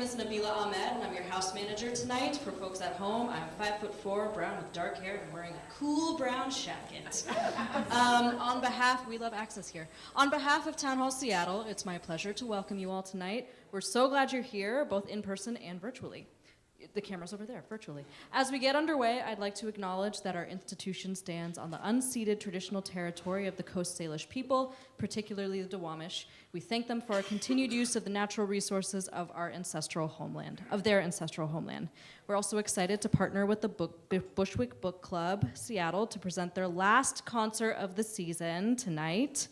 is Nabila Ahmed, and I'm your house manager tonight. For folks at home, I'm 5'4", brown with dark hair, and wearing a cool brown jacket. On behalf, we love access here. On behalf of Town Hall Seattle, it's my pleasure to welcome you all tonight. We're so glad you're here, both in person and virtually. The camera's over there, virtually. As we get underway, I'd like to acknowledge that our institution stands on the unceded traditional territory of the Coast Salish people, particularly the Duwamish. We thank them for our continued use of the natural resources of their ancestral homeland. We're also excited to partner with the Bushwick Book Club Seattle to present their last concert of the season tonight.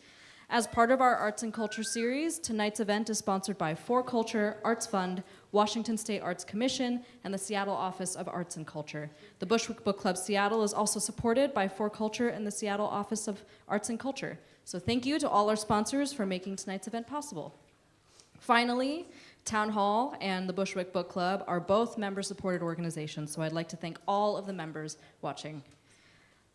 As part of our Arts and Culture series, tonight's event is sponsored by For Culture, Arts Fund, Washington State Arts Commission, and the Seattle Office of Arts and Culture. The Bushwick Book Club Seattle is also supported by For Culture and the Seattle Office of Arts and Culture. So thank you to all our sponsors for making tonight's event possible. Finally, Town Hall and the Bushwick Book Club are both member-supported organizations, so I'd like to thank all of the members watching.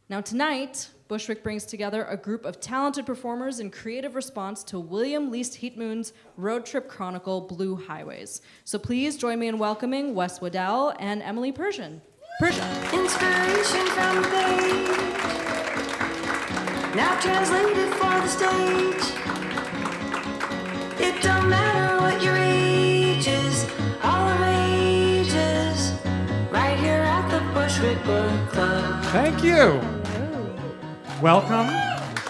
Now tonight, Bushwick brings together a group of talented performers in creative response to William Least Heatmoon's road trip chronicle, Blue Highways. So please join me in welcoming Wes Waddell and Emily Persian. Inspiration from the page, now translated for the stage. It don't matter what your age is, all the ages, right here at the Bushwick Book Club. Thank you. Welcome.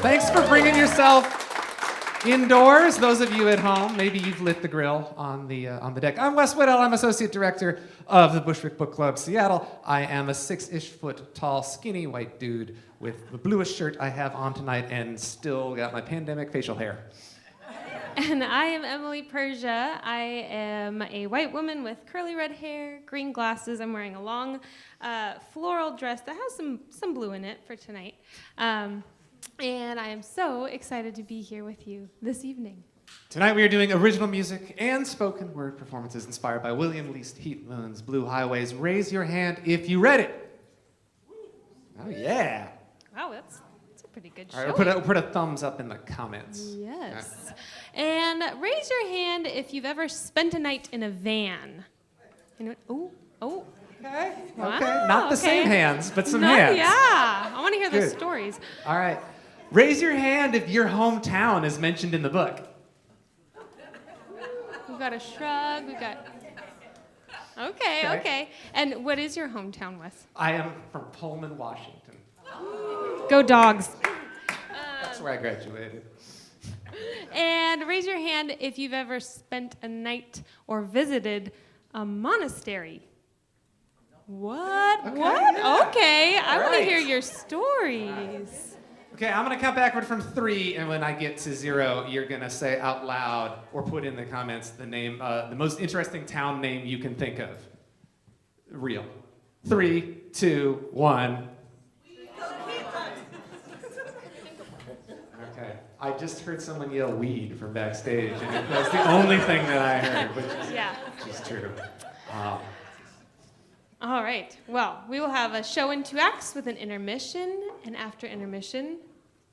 Thanks for bringing yourself indoors. Those of you at home, maybe you've lit the grill on the deck. I'm Wes Waddell. I'm Associate Director of the Bushwick Book Club Seattle. I am a 6-ish foot tall, skinny white dude with the bluest shirt I have on tonight and still got my pandemic facial hair. And I am Emily Persia. I am a white woman with curly red hair, green glasses. I'm wearing a long floral dress that has some blue in it for tonight. And I am so excited to be here with you this evening. Tonight we are doing original music and spoken word performances inspired by William Least Heatmoon's Blue Highways. Raise your hand if you read it. Oh yeah. Wow, that's a pretty good show. All right, we'll put a thumbs up in the comments. Yes. And raise your hand if you've ever spent a night in a van. Oh. Okay. Wow, Okay. Not the same hands, but some No, hands. Yeah. I want to hear those Good. stories. All right. Raise your hand if your hometown is mentioned in the book. We've got a shrug. We've got. Okay. And what is your hometown, Wes? I am from Pullman, Washington. Go Dogs. That's where I graduated. And raise your hand if you've ever spent a night or visited a monastery. What? Okay, What? yeah. Okay, I want to Right. hear your stories. Okay, I'm gonna count backward from 3, and when I get to 0, you're gonna say out loud or put in the comments the name, the most interesting town name you can think of. Real. 3, 2, 1. Okay, I just heard someone yell "weed" from backstage, and that's the only thing that I heard, which is true. All right. Well, we will have a show in 2 acts with an intermission, and after intermission,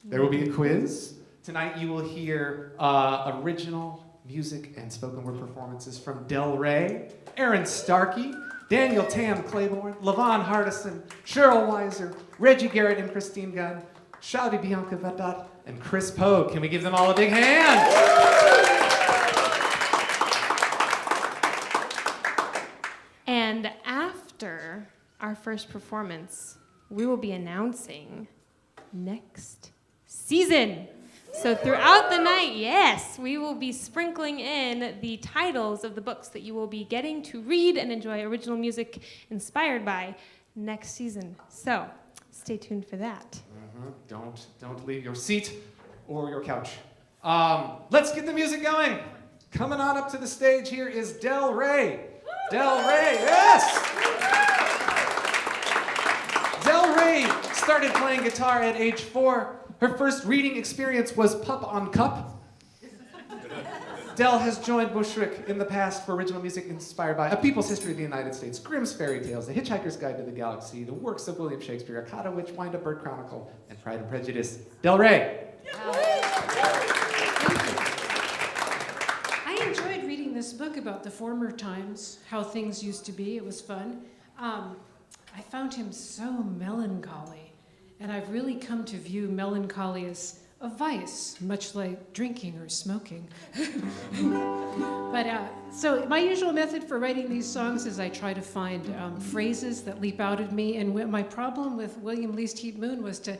There will be a quiz. Tonight you will hear original music and spoken word performances from Del Rey, Aaron Starkey, Daniel Tam Claiborne, Levon Hardison, Cheryl Weiser, Reggie Garrett and Christine Gunn, Shadi Bianca Vadat, and Chris Pogue. Can we give them all a big hand? and after our first performance, we will be announcing next season. So throughout the night, yes, we will be sprinkling in the titles of the books that you will be getting to read and enjoy original music inspired by next season. So stay tuned for that. Don't leave your seat or your couch. Let's get the music going. Coming on up to the stage here is Del Rey. Del Rey, yes! Del Rey started playing guitar at age 4. Her first reading experience was Pup on Cup. Del has joined Bushwick in the past for original music inspired by A People's History of the United States, Grimm's Fairy Tales, The Hitchhiker's Guide to the Galaxy, the works of William Shakespeare, Akata Witch, Wind Up Bird Chronicle, and Pride and Prejudice. Del Rey. I enjoyed reading the this book about the former times, how things used to be. It was fun. I found him so melancholy, and I've really come to view melancholy as a vice, much like drinking or smoking. So my usual method for writing these songs is I try to find phrases that leap out at me, and my problem with William Least Heat Moon was to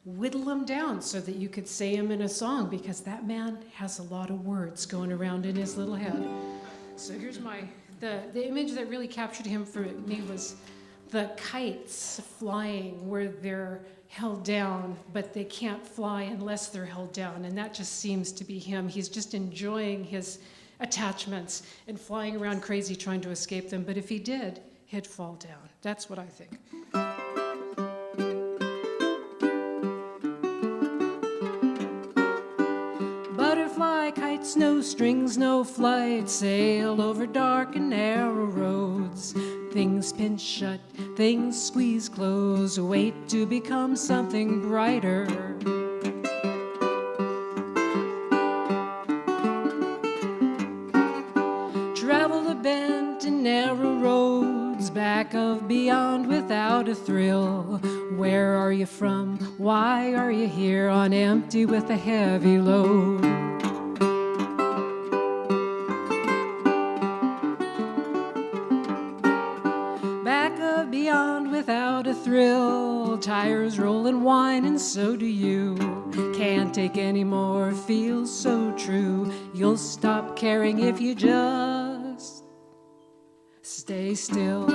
whittle them down so that you could say them in a song, because that man has a lot of words going around in his little head. So here's the image that really captured him for me was the kites flying where they're held down, but they can't fly unless they're held down, and that just seems to be him. He's just enjoying his attachments and flying around crazy trying to escape them, but if he did, he'd fall down. That's what I think. Butterfly, kites, no strings, no flight, sail over dark and narrow roads. Things pinch shut, things squeeze close, wait to become something brighter. Travel the bent and narrow roads, back of beyond without a thrill. Where are you from? Why are you here on empty with a heavy load? Back of beyond without a thrill, tires roll and whine and so do you. Can't take any more, feels so true. You'll stop caring if you just stay still.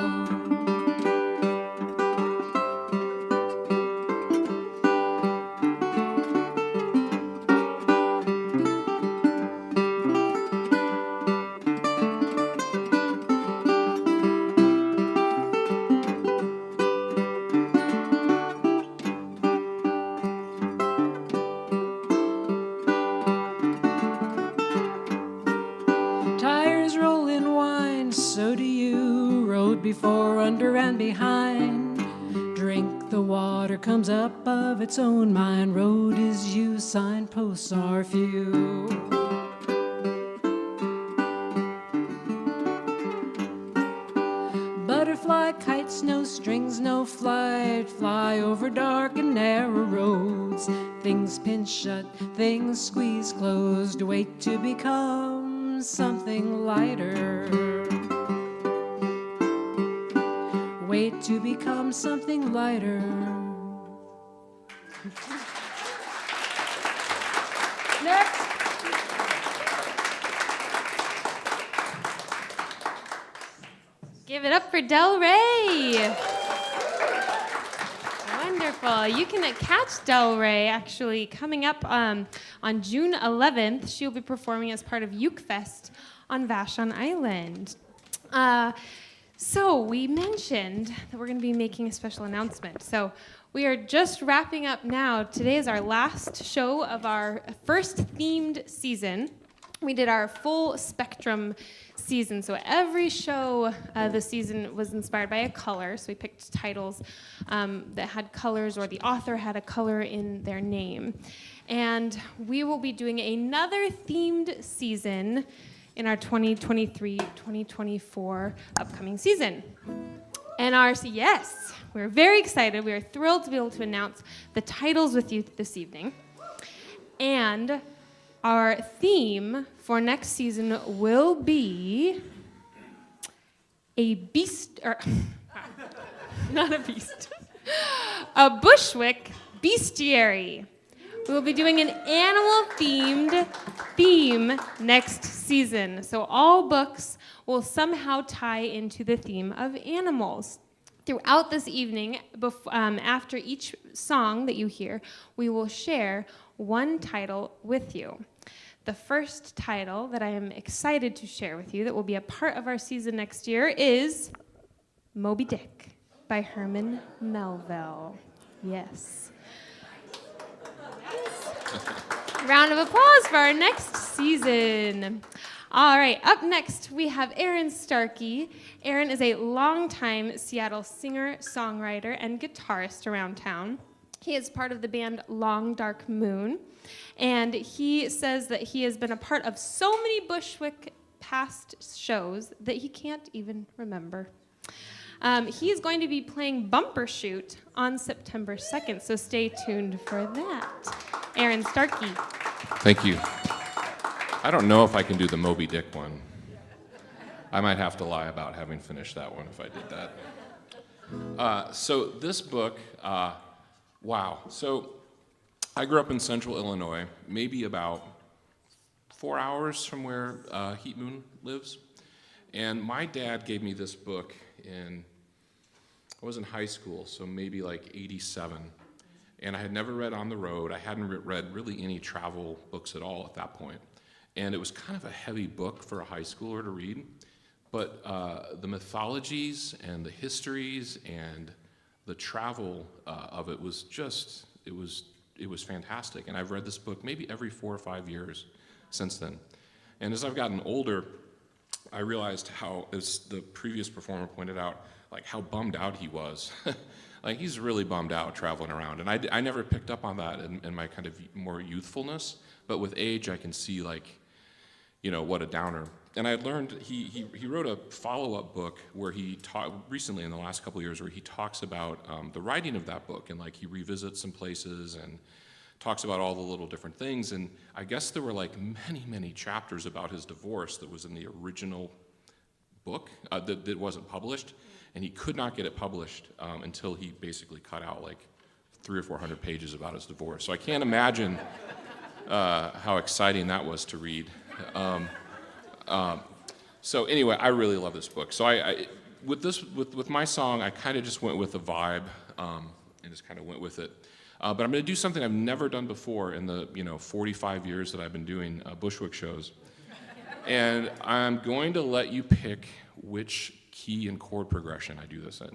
Tires roll and whine, so do you. Road before, under, and behind. Drink the water, comes up of its own mind. Road is you, signposts are few. Butterfly, kites, no strings, no flight. Fly over dark and narrow roads. Things pinch shut, things squeeze closed. Wait to become something lighter. Wait to become something lighter. Next. Give it up for Del Rey. Wonderful. You can catch Del Rey actually coming up on June 11th. She'll be performing as part of UkeFest on Vashon Island. So we mentioned that we're going to be making a special announcement. So we are just wrapping up now. Today is our last show of our first themed season. We did our full spectrum season. So every show this season was inspired by a color. So we picked titles that had colors, or the author had a color in their name. And we will be doing another themed season in our 2023-2024 upcoming season. And yes, we're very excited. We are thrilled to be able to announce the titles with you this evening. And our theme for next season will be a beast, or not a beast, a Bushwick bestiary. We will be doing an animal-themed theme next season. So all books will somehow tie into the theme of animals. Throughout this evening, after each song that you hear, we will share one title with you. The first title that I am excited to share with you that will be a part of our season next year is Moby Dick by Herman Melville. Yes. Round of applause for our next season. All right, up next we have Aaron Starkey. Aaron is a longtime Seattle singer, songwriter, and guitarist around town. He is part of the band Long Dark Moon, and he says that he has been a part of so many Bushwick past shows that he can't even remember. He's going to be playing Bumper Shoot on September 2nd, so stay tuned for that. Aaron Starkey. Thank you. I don't know if I can do the Moby Dick one. I might have to lie about having finished that one if I did that. So this book, wow. So I grew up in central Illinois, maybe about 4 hours from where Heat Moon lives. And my dad gave me this book I was in high school, so maybe like 87. And I had never read On the Road. I hadn't read really any travel books at all at that point. And it was kind of a heavy book for a high schooler to read. But the mythologies and the histories and the travel of it was just, it was fantastic. And I've read this book maybe every 4 or 5 years since then. And as I've gotten older, I realized how, as the previous performer pointed out, like how bummed out he was. Like he's really bummed out traveling around. And I never picked up on that in my kind of more youthfulness, but with age I can see like, you know, what a downer. And I learned, he wrote a follow-up book where he taught, recently in the last couple of years, where he talks about the writing of that book, and like he revisits some places and talks about all the little different things. And I guess there were like many, many chapters about his divorce that was in the original book that wasn't published. And he could not get it published until he basically cut out like 300 or 400 pages about his divorce. So I can't imagine how exciting that was to read. So anyway, I really love this book. So with my song, I kind of just went with the vibe and just kind of went with it. But I'm going to do something I've never done before in the 45 years that I've been doing Bushwick shows. And I'm going to let you pick which key and chord progression I do this in.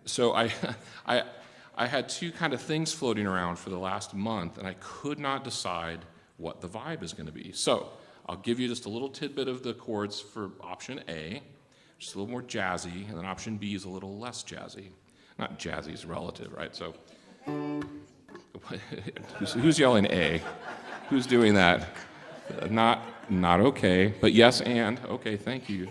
So I had two kind of things floating around for the last month, and I could not decide what the vibe is going to be. So I'll give you just a little tidbit of the chords for option A, just a little more jazzy, and then option B is a little less jazzy. Not jazzy is relative, right? So who's yelling A? Who's doing that? Not okay, but yes and. Okay, thank you.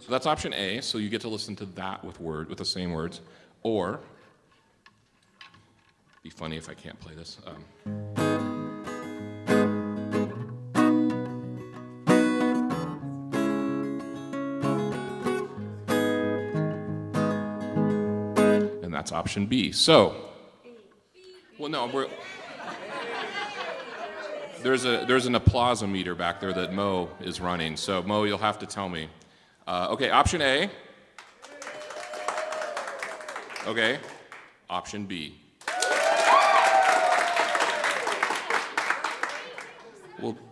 So that's option A, so you get to listen to that with the same words. Or, be funny if I can't play this. And that's option B. So, well, no, there's an applause-o-meter back there that Mo is running. So, Mo, you'll have to tell me. Okay, option A. Okay, option B.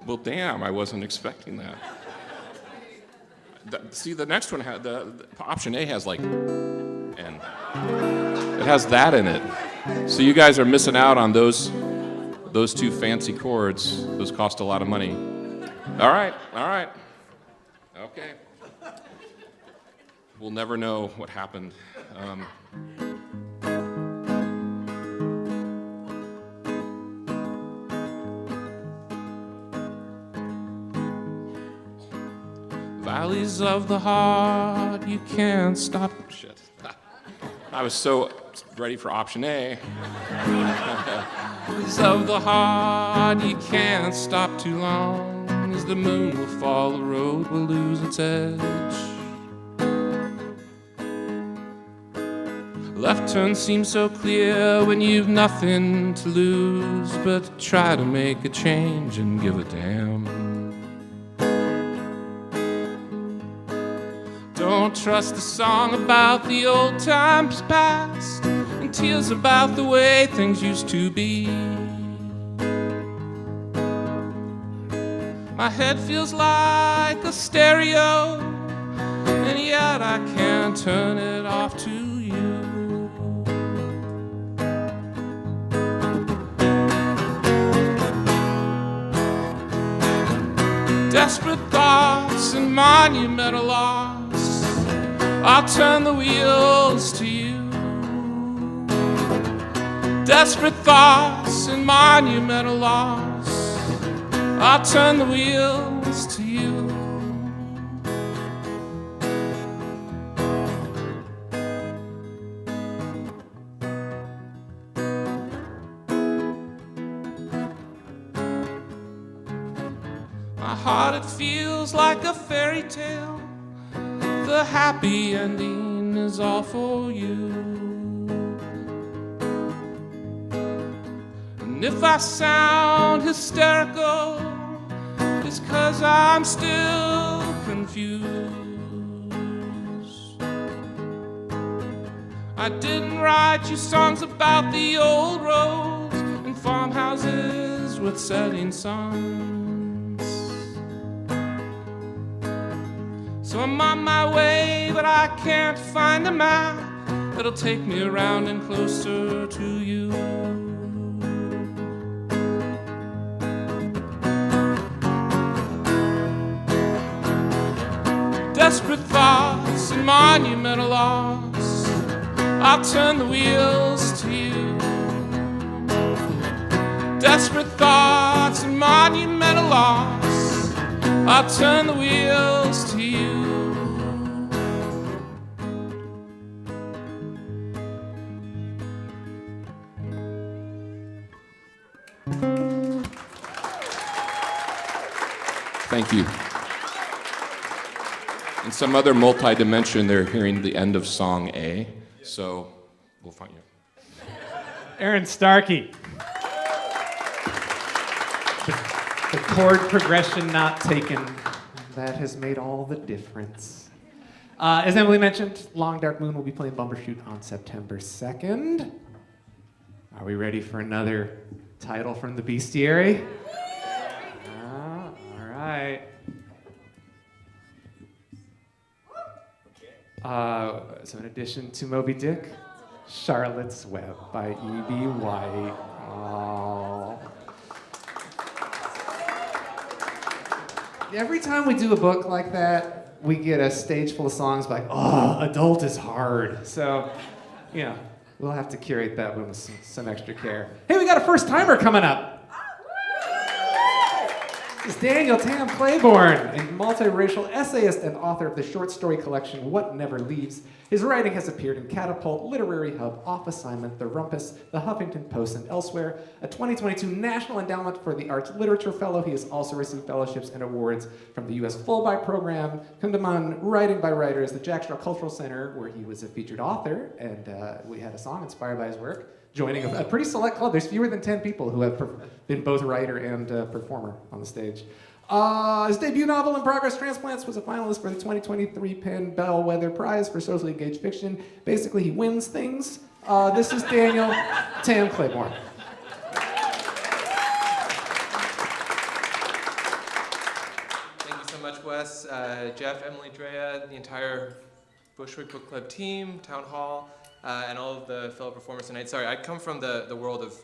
Well, damn, I wasn't expecting that. See, the next one, the option A has like, and it has that in it. So you guys are missing out on those two fancy chords. Those cost a lot of money. All right. Okay. We'll never know what happened. Valleys of the heart, you can't stop. Shit. I was so ready for option A. Valleys of the heart, you can't stop too long. As the moon will fall, the road will lose its edge. Left turn seems so clear when you've nothing to lose, but try to make a change and give a damn. Don't trust the song about the old times past and tears about the way things used to be. My head feels like a stereo, and yet I can't turn it off to you. Desperate thoughts and monumental loss, I'll turn the wheels to you. Desperate thoughts and monumental loss, I'll turn the wheels to you. My heart, it feels like a fairy tale. The happy ending is all for you. And if I sound hysterical, it's 'cause I'm still confused. I didn't write you songs about the old roads and farmhouses with setting suns. So I'm on my way, but I can't find a map that'll take me around and closer to you. Desperate thoughts and monumental loss, I'll turn the wheels to you. Desperate thoughts and monumental loss, I'll turn the wheels to you. Thank you. In some other multi-dimension, they're hearing the end of song A, so we'll find you. Aaron Starkey. The chord progression not taken, that has made all the difference. As Emily mentioned, Long Dark Moon will be playing Bumbershoot on September 2nd. Are we ready for another title from the bestiary? All right. So in addition to Moby Dick, Charlotte's Web by E.B. White. Oh. Every time we do a book like that, we get a stage full of songs like, oh, adult is hard. So, you know, we'll have to curate that one with some extra care. Hey, we got a first timer coming up. This is Daniel Tam Claiborne, a multiracial essayist and author of the short story collection What Never Leaves. His writing has appeared in Catapult, Literary Hub, Off Assignment, The Rumpus, The Huffington Post, and elsewhere. A 2022 National Endowment for the Arts Literature Fellow, he has also received fellowships and awards from the U.S. Fulbright Program, Kundiman Writing by Writers, the Jack Straw Cultural Center, where he was a featured author, and we had a song inspired by his work. Joining a pretty select club. There's fewer than 10 people who have been both writer and performer on the stage. His debut novel, In Progress Transplants, was a finalist for the 2023 Penn Bellwether Prize for Socially Engaged Fiction. Basically, he wins things. This is Daniel Tam Claiborne. Thank you so much, Wes, Jeff, Emily, Drea, the entire Bushwick Book Club team, Town Hall, and all of the fellow performers tonight. Sorry, I come from the world of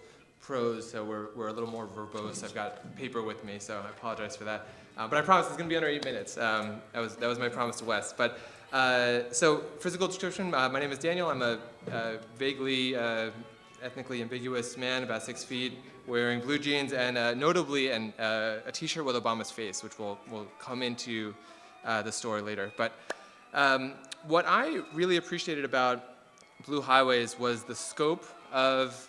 prose, so we're a little more verbose. I've got paper with me, so I apologize for that. But I promise it's going to be under 8 minutes. That was my promise to Wes. But so, physical description. My name is Daniel. I'm a vaguely ethnically ambiguous man, about 6 feet, wearing blue jeans and notably a T-shirt with Obama's face, which will come into the story later. But what I really appreciated about Blue Highways was the scope of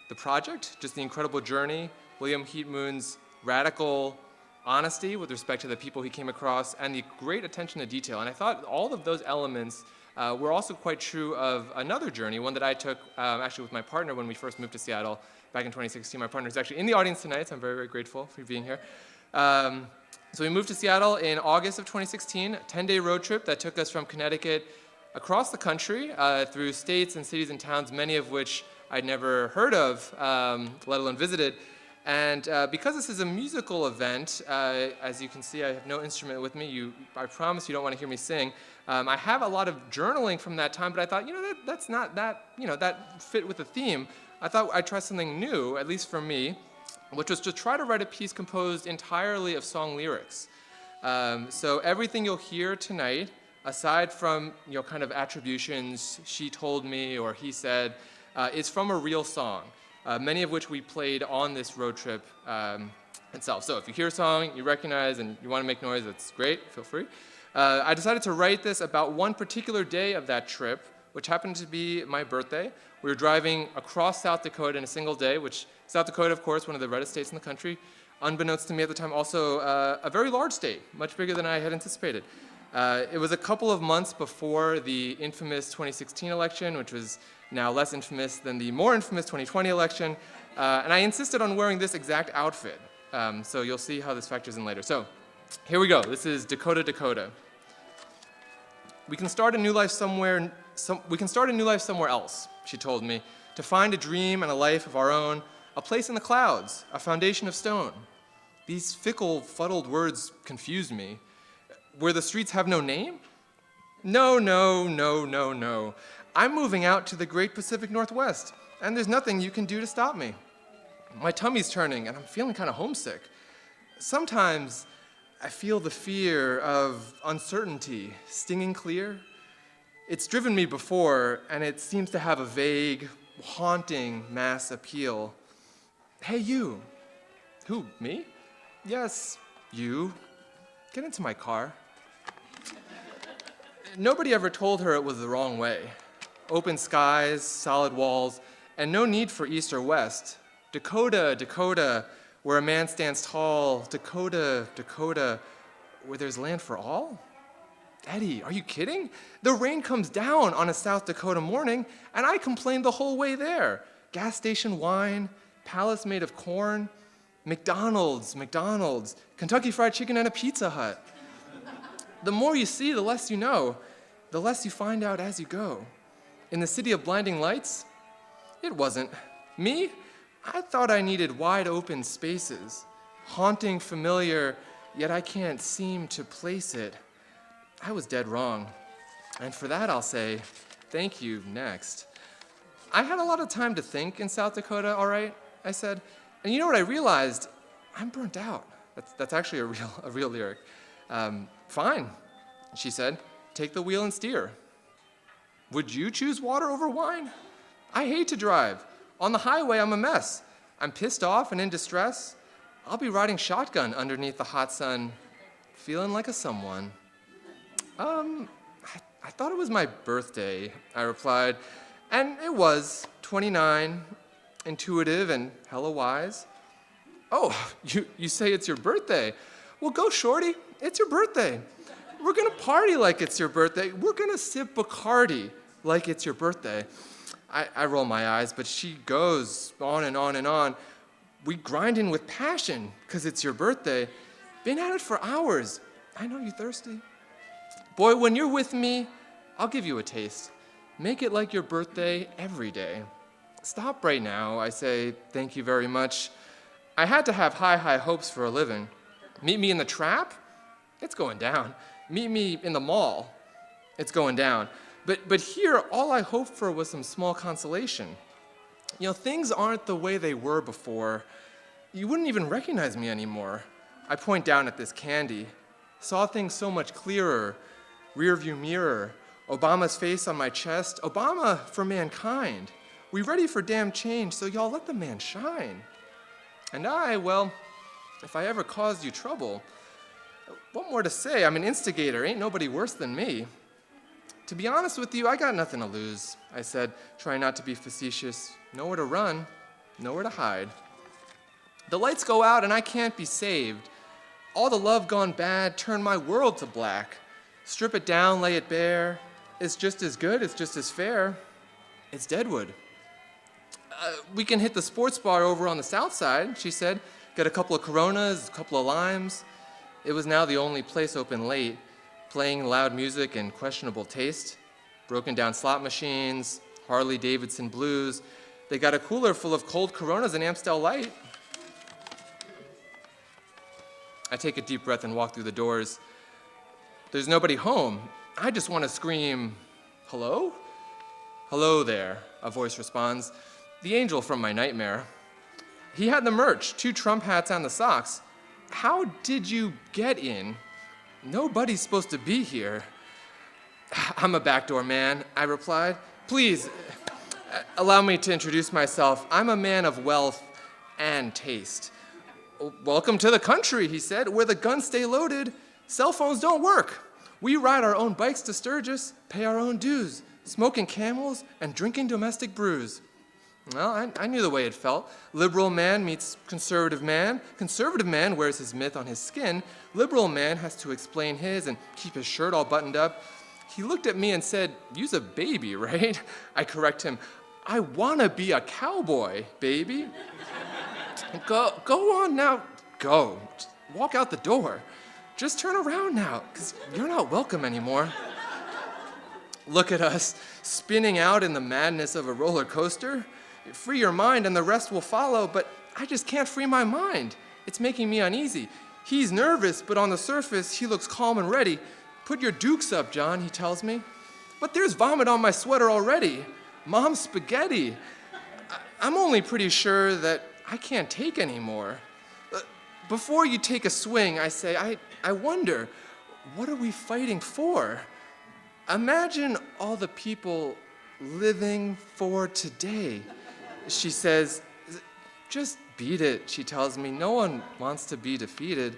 the project, just the incredible journey, William Heat Moon's radical honesty with respect to the people he came across, and the great attention to detail. And I thought all of those elements were also quite true of another journey, one that I took actually with my partner when we first moved to Seattle back in 2016. My partner is actually in the audience tonight, so I'm very, very grateful for you being here. So we moved to Seattle in August of 2016, a 10-day road trip that took us from Connecticut across the country through states and cities and towns, many of which I'd never heard of, let alone visited. And because this is a musical event, as you can see, I have no instrument with me. I promise you don't want to hear me sing. I have a lot of journaling from that time, but I thought, that's not that, that fit with the theme. I thought I'd try something new, at least for me, which was to try to write a piece composed entirely of song lyrics. So everything you'll hear tonight, aside from kind of attributions, she told me or he said, is from a real song, many of which we played on this road trip itself. So if you hear a song you recognize and you want to make noise, that's great, feel free. I decided to write this about one particular day of that trip, which happened to be my birthday. We were driving across South Dakota in a single day, which South Dakota, of course, one of the reddest states in the country. Unbeknownst to me at the time, also a very large state, much bigger than I had anticipated. It was a couple of months before the infamous 2016 election, which was now less infamous than the more infamous 2020 election. And I insisted on wearing this exact outfit. So you'll see how this factors in later. So here we go. This is Dakota, Dakota. We can start a new life somewhere else, she told me, to find a dream and a life of our own, a place in the clouds, a foundation of stone. These fickle, fuddled words confused me. Where the streets have no name? No, no, no, no, no. I'm moving out to the great Pacific Northwest, and there's nothing you can do to stop me. My tummy's turning, and I'm feeling kind of homesick. Sometimes I feel the fear of uncertainty stinging clear. It's driven me before, and it seems to have a vague, haunting mass appeal. Hey, you. Who, me? Yes, you. Get into my car. Nobody ever told her it was the wrong way. Open skies, solid walls, and no need for east or west. Dakota, Dakota, where a man stands tall. Dakota, Dakota, where there's land for all? Eddie, are you kidding? The rain comes down on a South Dakota morning, and I complained the whole way there. Gas station wine, palace made of corn, McDonald's, Kentucky Fried Chicken and a Pizza Hut. The more you see, the less you know, the less you find out as you go. In the city of blinding lights, it wasn't. Me? I thought I needed wide open spaces, haunting, familiar, yet I can't seem to place it. I was dead wrong. And for that I'll say, thank you, next. I had a lot of time to think in South Dakota, all right, I said. And you know what I realized? I'm burnt out. That's actually a real lyric. Fine, she said, take the wheel and steer. Would you choose water over wine? I hate to drive. On the highway, I'm a mess. I'm pissed off and in distress. I'll be riding shotgun underneath the hot sun, feeling like a someone. I thought it was my birthday, I replied, and it was, 29, intuitive and hella wise. Oh, you say it's your birthday? Well, go shorty, it's your birthday. We're gonna party like it's your birthday. We're gonna sip Bacardi like it's your birthday. I roll my eyes, but she goes on and on and on. We grinding with passion, 'cause it's your birthday. Been at it for hours. I know you thirsty. Boy, when you're with me, I'll give you a taste. Make it like your birthday every day. Stop right now, I say, thank you very much. I had to have high hopes for a living. Meet me in the trap? It's going down. Meet me in the mall? It's going down. But here, all I hoped for was some small consolation. You know, things aren't the way they were before. You wouldn't even recognize me anymore. I point down at this candy. Saw things so much clearer. Rearview mirror. Obama's face on my chest. Obama for mankind. We ready for damn change, so y'all let the man shine. And well, if I ever caused you trouble, what more to say? I'm an instigator. Ain't nobody worse than me. To be honest with you, I got nothing to lose, I said, trying not to be facetious. Nowhere to run, nowhere to hide. The lights go out and I can't be saved. All the love gone bad turned my world to black. Strip it down, lay it bare. It's just as good, it's just as fair. It's Deadwood. We can hit the sports bar over on the south side, she said. Get a couple of Coronas, a couple of limes. It was now the only place open late, playing loud music and questionable taste. Broken down slot machines, Harley Davidson blues. They got a cooler full of cold Coronas and Amstel Light. I take a deep breath and walk through the doors. There's nobody home. I just want to scream, hello? Hello there, a voice responds. The angel from my nightmare. He had the merch, 2 Trump hats and the socks. How did you get in? Nobody's supposed to be here. I'm a backdoor man, I replied. Please, allow me to introduce myself. I'm a man of wealth and taste. Welcome to the country, he said, where the guns stay loaded, cell phones don't work. We ride our own bikes to Sturgis, pay our own dues, smoking Camels and drinking domestic brews. Well, I knew the way it felt. Liberal man meets conservative man. Conservative man wears his myth on his skin. Liberal man has to explain his and keep his shirt all buttoned up. He looked at me and said, "You's a baby, right?" I correct him, "I wanna be a cowboy, baby." Go on now, go. Just walk out the door. Just turn around now, because you're not welcome anymore. Look at us, spinning out in the madness of a roller coaster. Free your mind and the rest will follow, but I just can't free my mind. It's making me uneasy. He's nervous, but on the surface, he looks calm and ready. Put your dukes up, John, he tells me. But there's vomit on my sweater already. Mom's spaghetti. I'm only pretty sure that I can't take any more. Before you take a swing, I say, I wonder, what are we fighting for? Imagine all the people living for today. She says, just beat it, she tells me. No one wants to be defeated.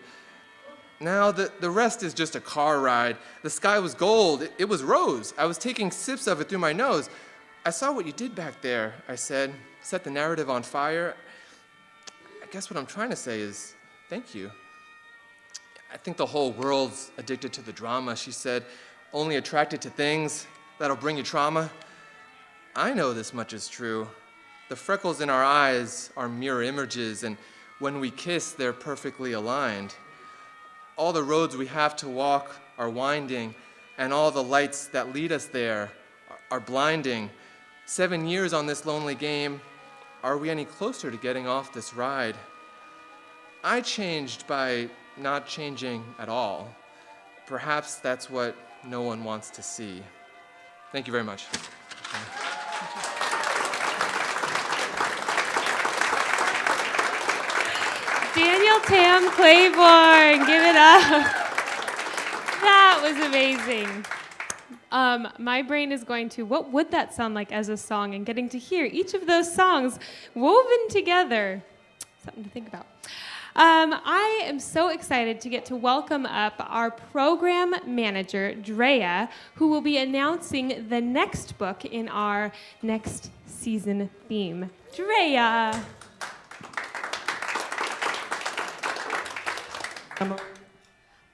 Now, the rest is just a car ride. The sky was gold. It was rose. I was taking sips of it through my nose. I saw what you did back there, I said. Set the narrative on fire. I guess what I'm trying to say is thank you. I think the whole world's addicted to the drama, she said. Only attracted to things that'll bring you trauma. I know this much is true. The freckles in our eyes are mirror images, and when we kiss, they're perfectly aligned. All the roads we have to walk are winding, and all the lights that lead us there are blinding. 7 years on this lonely game, are we any closer to getting off this ride? I changed by not changing at all. Perhaps that's what no one wants to see. Thank you very much. Daniel Tam Claiborne, give it up. That was amazing. My brain is going to, what would that sound like as a song? And getting to hear each of those songs woven together. Something to think about. I am so excited to get to welcome up our program manager, Drea, who will be announcing the next book in our next season theme. Drea.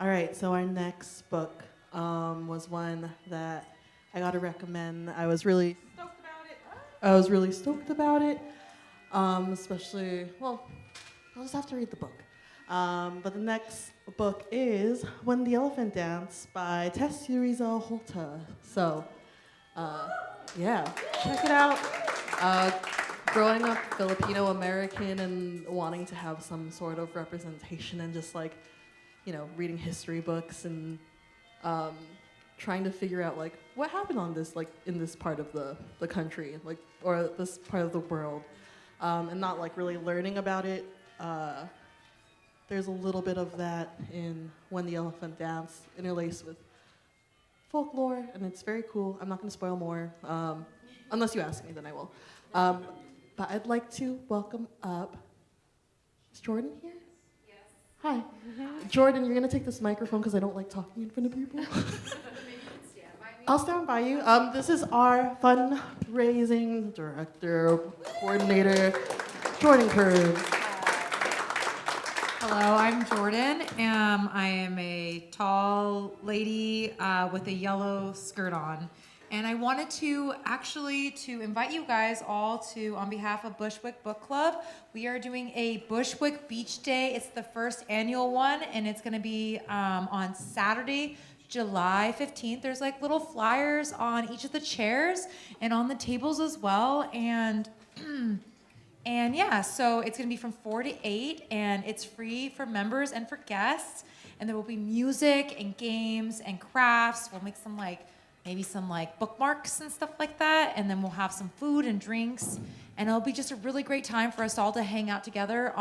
All right, so our next book was one that I got to recommend. I was really stoked about it. Especially, well, I'll just have to read the book. But the next book is When the Elephant Dance by Tessuriza Holta. So, yeah, check it out. Growing up Filipino American and wanting to have some sort of representation and just like, you know, reading history books and trying to figure out like what happened on this, like in this part of the country, like, or this part of the world, and not like really learning about it. There's a little bit of that in When the Elephant Dance, interlaced with folklore, and it's very cool. I'm not going to spoil more, unless you ask me, then I will. But I'd like to welcome up, is Jordan here? Yes. Hi. Jordan, you're going to take this microphone because I don't like talking in front of people. I'll stand by you. This is our fundraising director, coordinator, Jordan Curve. Hello, I'm Jordan. I am a tall lady with a yellow skirt on. And I wanted to invite you guys all to, on behalf of Bushwick Book Club, we are doing a Bushwick Beach Day. It's the first annual one, and it's going to be on Saturday, July 15th. There's like little flyers on each of the chairs and on the tables as well. And yeah, so it's going to be from 4 to 8, and it's free for members and for guests. And there will be music and games and crafts. We'll make maybe some bookmarks and stuff like that. And then we'll have some food and drinks. And it'll be just a really great time for us all to hang out together.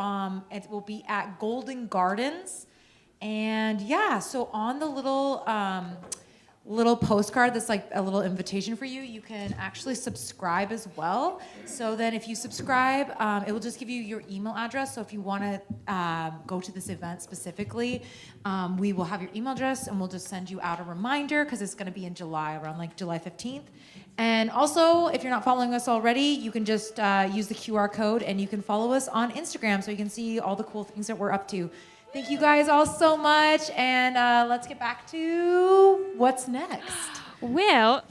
It will be at Golden Gardens. And yeah, so on the little postcard that's like a little invitation for you, you can actually subscribe as well. So then if you subscribe, it will just give you your email address. So if you want to go to this event specifically, we will have your email address and we'll just send you out a reminder because it's going to be in July, around like July 15th. And also, if you're not following us already, you can just use the QR code and you can follow us on Instagram so you can see all the cool things that we're up to. Thank you guys all so much, and let's get back to what's next. Well,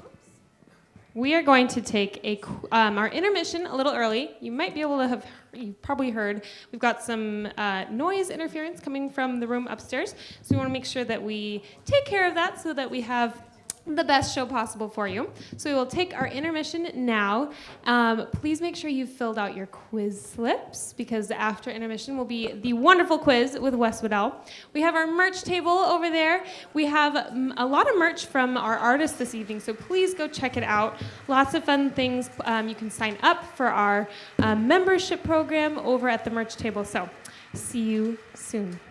we are going to take our intermission a little early. You might be able to have, you've probably heard, we've got some noise interference coming from the room upstairs. So we want to make sure that we take care of that so that we have the best show possible for you. So we will take our intermission now. Please make sure you've filled out your quiz slips because after intermission will be the wonderful quiz with Wes Waddell. We have our merch table over there. We have a lot of merch from our artists this evening, so please go check it out. Lots of fun things. You can sign up for our membership program over at the merch table. So see you soon.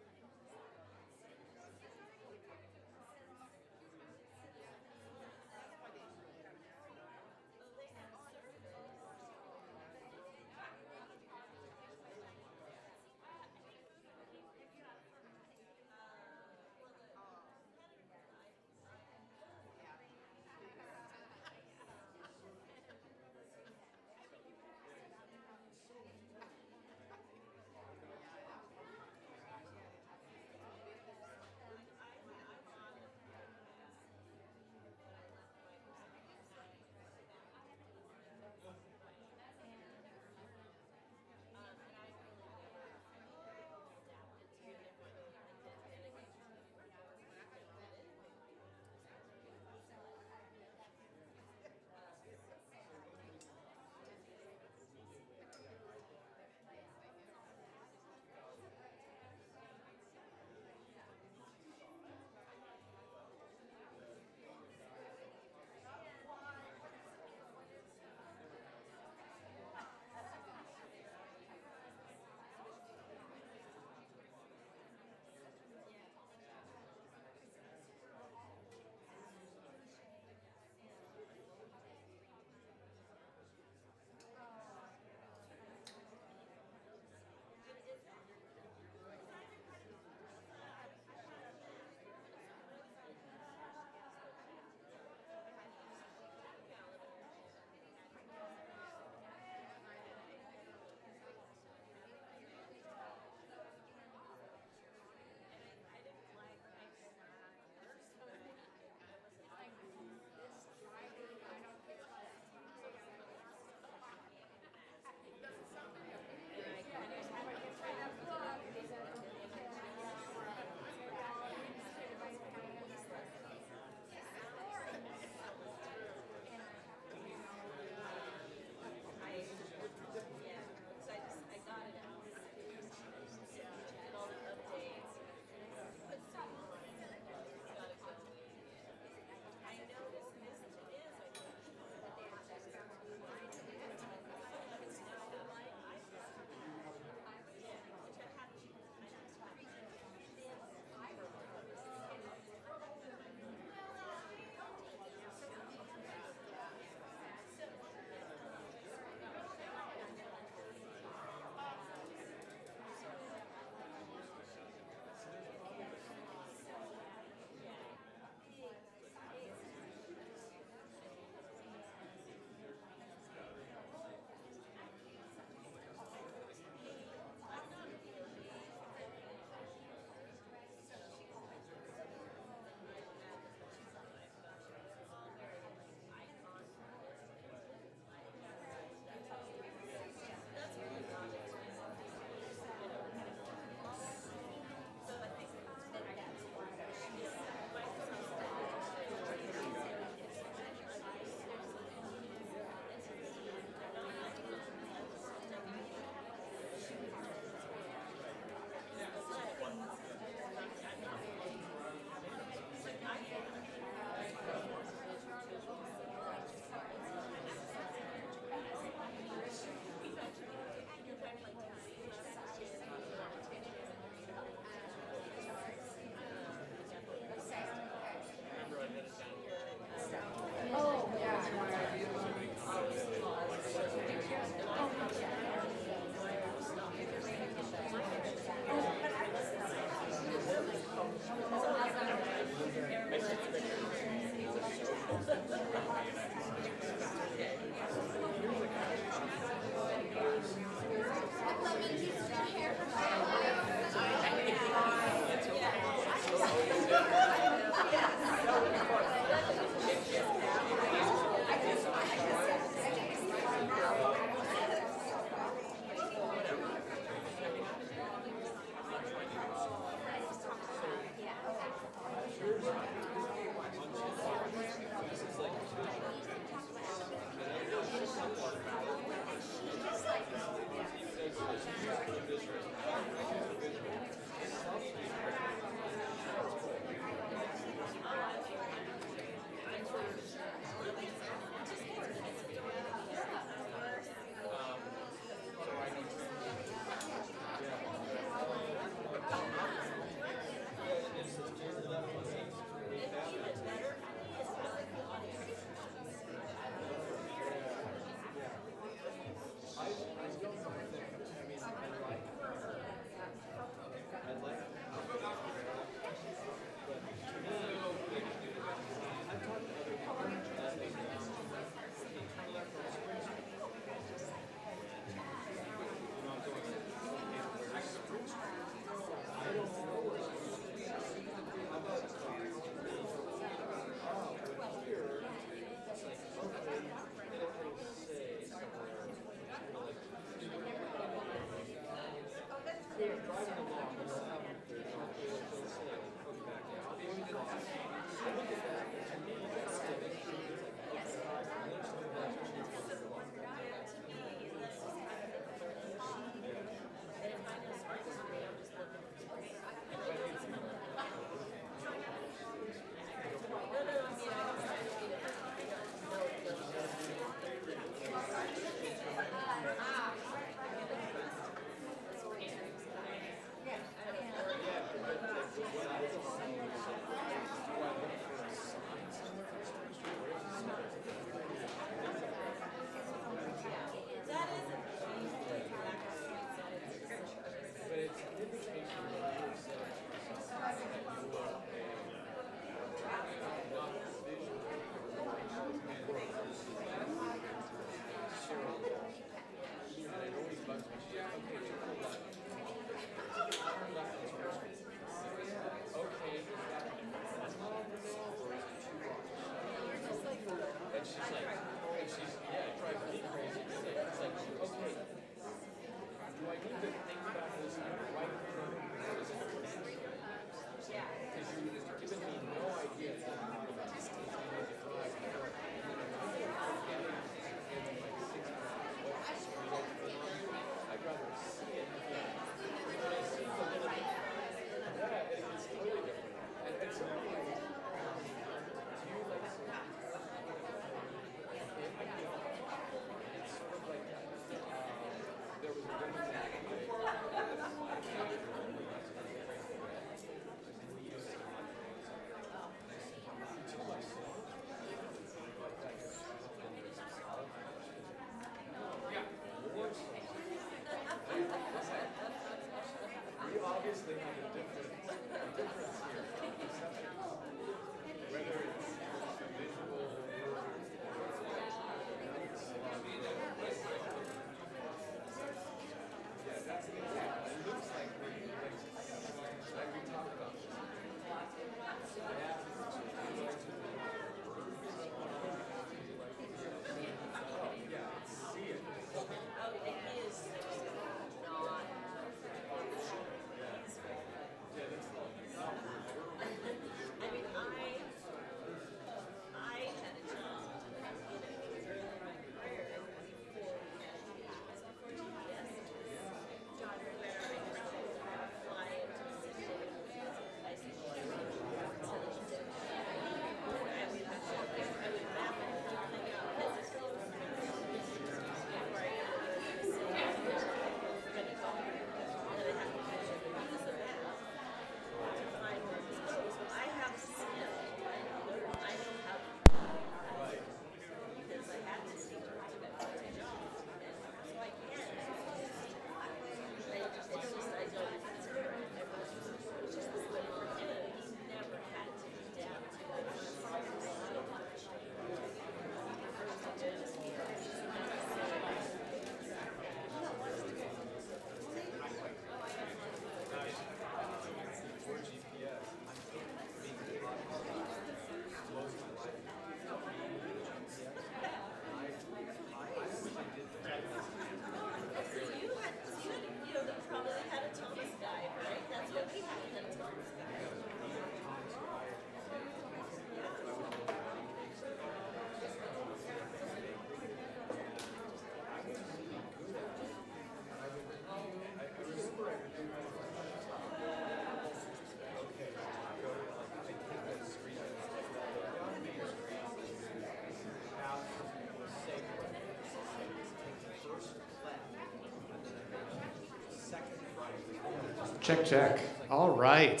Check, check. All right.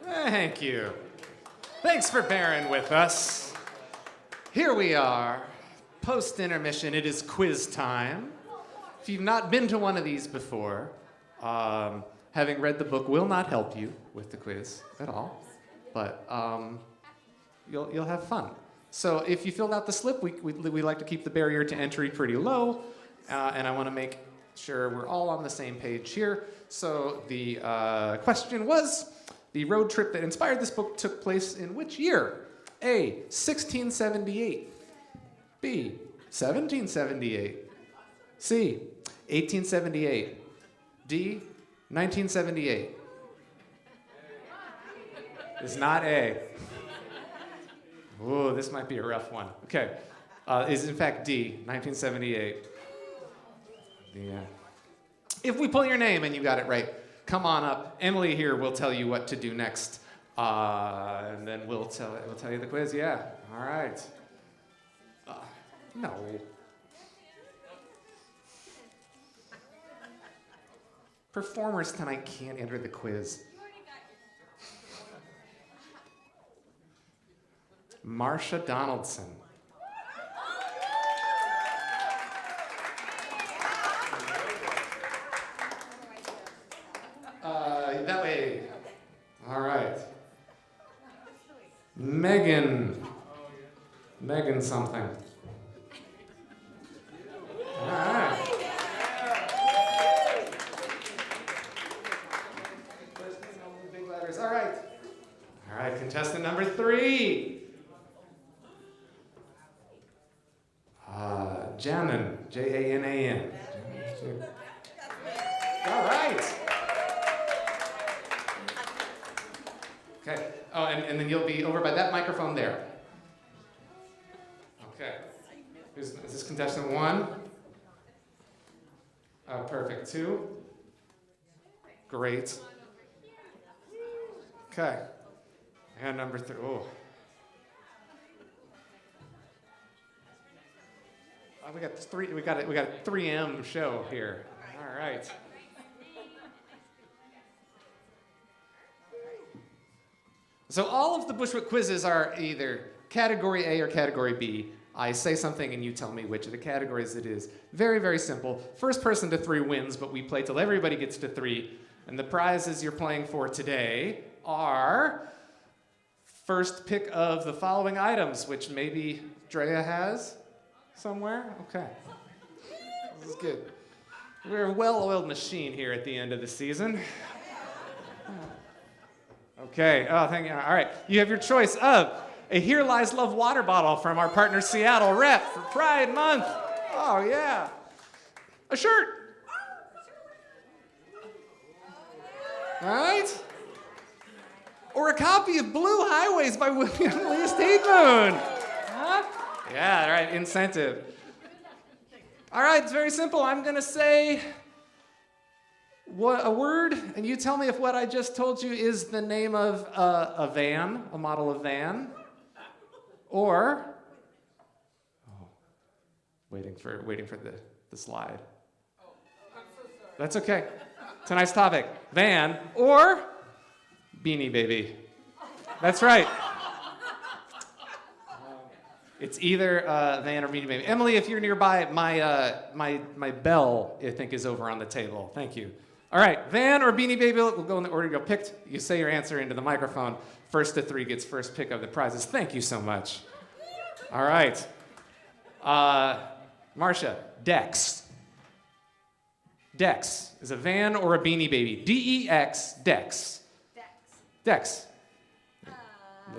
Thank you. Thanks for bearing with us. Here we are, post-intermission. It is quiz time. If you've not been to one of these before, having read the book will not help you with the quiz at all, but you'll have fun. So if you filled out the slip, we like to keep the barrier to entry pretty low, and I want to make sure we're all on the same page here. So the question was, the road trip that inspired this book took place in which year? A, 1678. B, 1778. C, 1878. D, 1978. It's not A. Ooh, this might be a rough one. Okay, is in fact D, 1978. Yeah. If we pull your name and you got it right, come on up. Emily here will tell you what to do next, and then we'll tell you the quiz. Yeah. All right. No. Performers tonight can't enter the quiz. Marsha Donaldson. That way. All right. Megan something. All right. Big letters. All right. All right, contestant number 3. Janan, Janan. All right. Okay. Oh, and then you'll be over by that microphone there. Okay. Is this contestant 1? Perfect. 2? Great. Okay. And number 3. Oh. We got 3. We got a 3M show here. All right. So all of the Bushwick quizzes are either category A or category B. I say something and you tell me which of the categories it is. Very, very simple. First person to 3 wins, but we play till everybody gets to 3. And the prizes you're playing for today are first pick of the following items, which maybe Drea has somewhere. Okay. This is good. We're a well-oiled machine here at the end of the season. Okay, oh, thank you. All right, you have your choice of a Here Lies Love water bottle from our partner Seattle Rep for Pride Month. Oh, yeah. A shirt. All right. Or a copy of Blue Highways by William Lee Steedmoon. Huh? Yeah, all right, incentive. All right, it's very simple. I'm going to say a word, and you tell me if what I just told you is the name of a van, a model of van, or waiting for the slide. That's okay. Tonight's topic: van or Beanie Baby. That's right. It's either van or Beanie Baby. Emily, if you're nearby, my bell I think is over on the table. Thank you. All right, van or Beanie Baby, we'll go in the order you picked. You say your answer into the microphone. First to 3 gets first pick of the prizes. Thank you so much. All right. Marcia, Dex. Dex is a van or a Beanie Baby. D-E-X, Dex. Dex.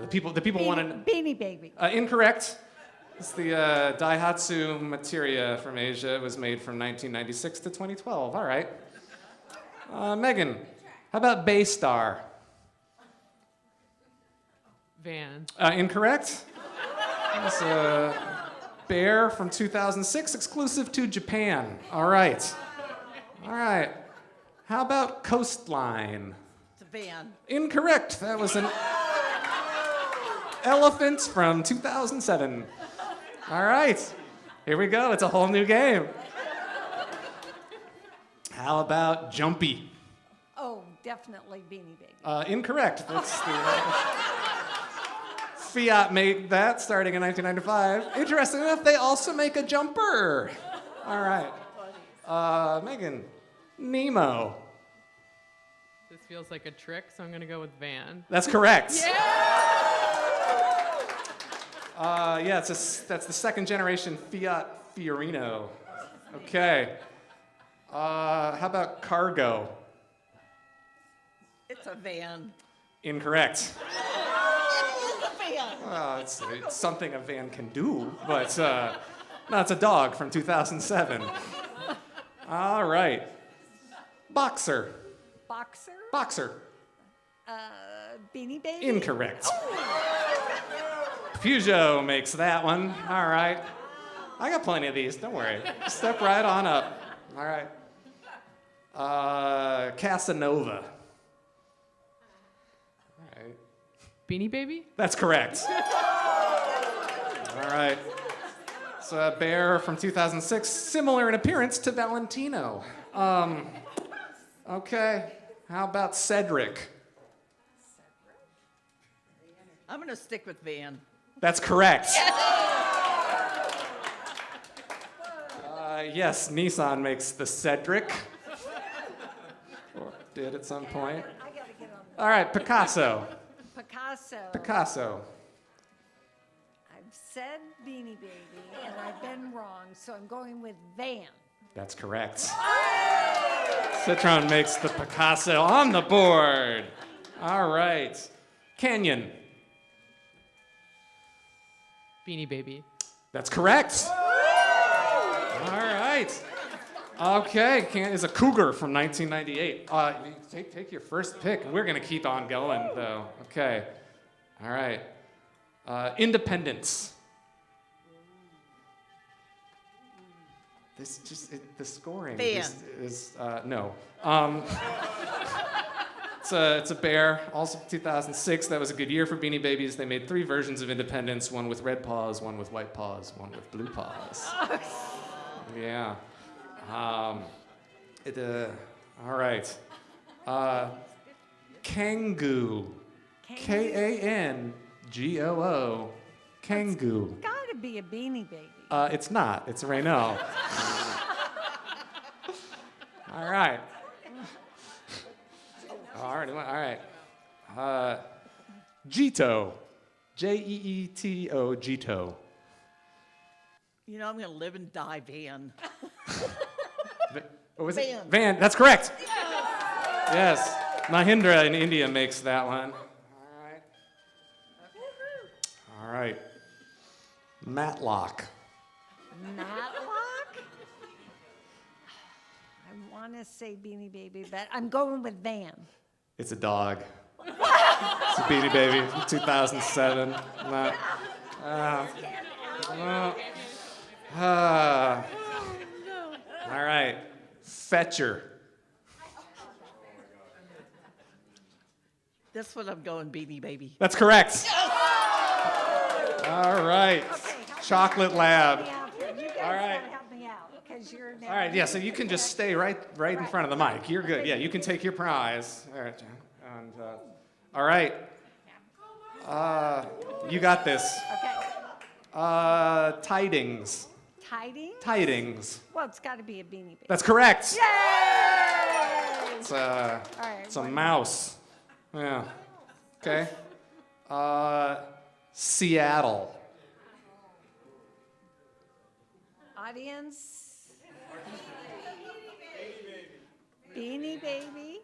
The people want to... Beanie Baby. Incorrect. It's the Daihatsu Materia from Asia. It was made from 1996 to 2012. All right. Megan, how about Baystar? Van. Incorrect. It's a Bear from 2006, exclusive to Japan. All right. All right. How about Coastline? It's a van. Incorrect. That was an Elephant from 2007. All right. Here we go. It's a whole new game. How about Jumpy? Oh, definitely Beanie Baby. Incorrect. That's the Fiat made that starting in 1995. Interesting enough, they also make a jumper. All right. Megan, Nemo. This feels like a trick, so I'm gonna go with van. That's correct. Yeah! That's the second generation Fiat Fiorino. Okay. How about Cargo? It's a van. Incorrect. It's a van. It's something a van can do, but no, it's a dog from 2007. All right. Boxer. Boxer? Boxer. Beanie Baby? Incorrect. Peugeot makes that one. All right. I got plenty of these. Don't worry. Step right on up. All right. Casanova. All right. Beanie Baby? That's correct. All right. It's a bear from 2006, similar in appearance to Valentino. Okay. How about Cedric? I'm going to stick with van. That's correct. Yes, Nissan makes the Cedric. Or did at some point. I got to get on All right, Picasso. Picasso. Picasso. I've said Beanie Baby, and I've been wrong, so I'm going with van. That's correct. Citron makes the Picasso on the board. All right. Canyon. Beanie Baby. That's correct. right. Okay, is a cougar from 1998. Take your first pick. We're gonna keep on going though. Okay. All right. Independence. The scoring is no. It's a bear. Also 2006. That was a good year for Beanie Babies. They made 3 versions of Independence: one with red paws, one with white paws, one with blue paws. Yeah. All right. Kangoo. Kangoo. Kangoo. It's gotta be a Beanie Baby. It's not. It's a Raynell. All right. All right. Jeeto. Jeeto. Jeeto. You know, I'm going to live and die van. What was it? Van. That's correct. Yes. Mahindra in India makes that one. All right. Matlock. Matlock? I want to say Beanie Baby, but I'm going with Van. It's a dog. It's a Beanie Baby from 2007. All right. Fetcher. That's what I'm going, Beanie Baby. That's correct. All right. Chocolate Lab. You guys All right. gotta help me out, because you're All right, yeah, so you can just stay right in front of the mic. You're good. Yeah, you can take your prize. All right, John. And, all right. You got this. Okay. Tidings. Tidings? Tidings. Well, it's got to be a Beanie Baby. That's correct. Yay! It's right, a mouse. Yeah. Okay. Seattle. Audience? Beanie Baby?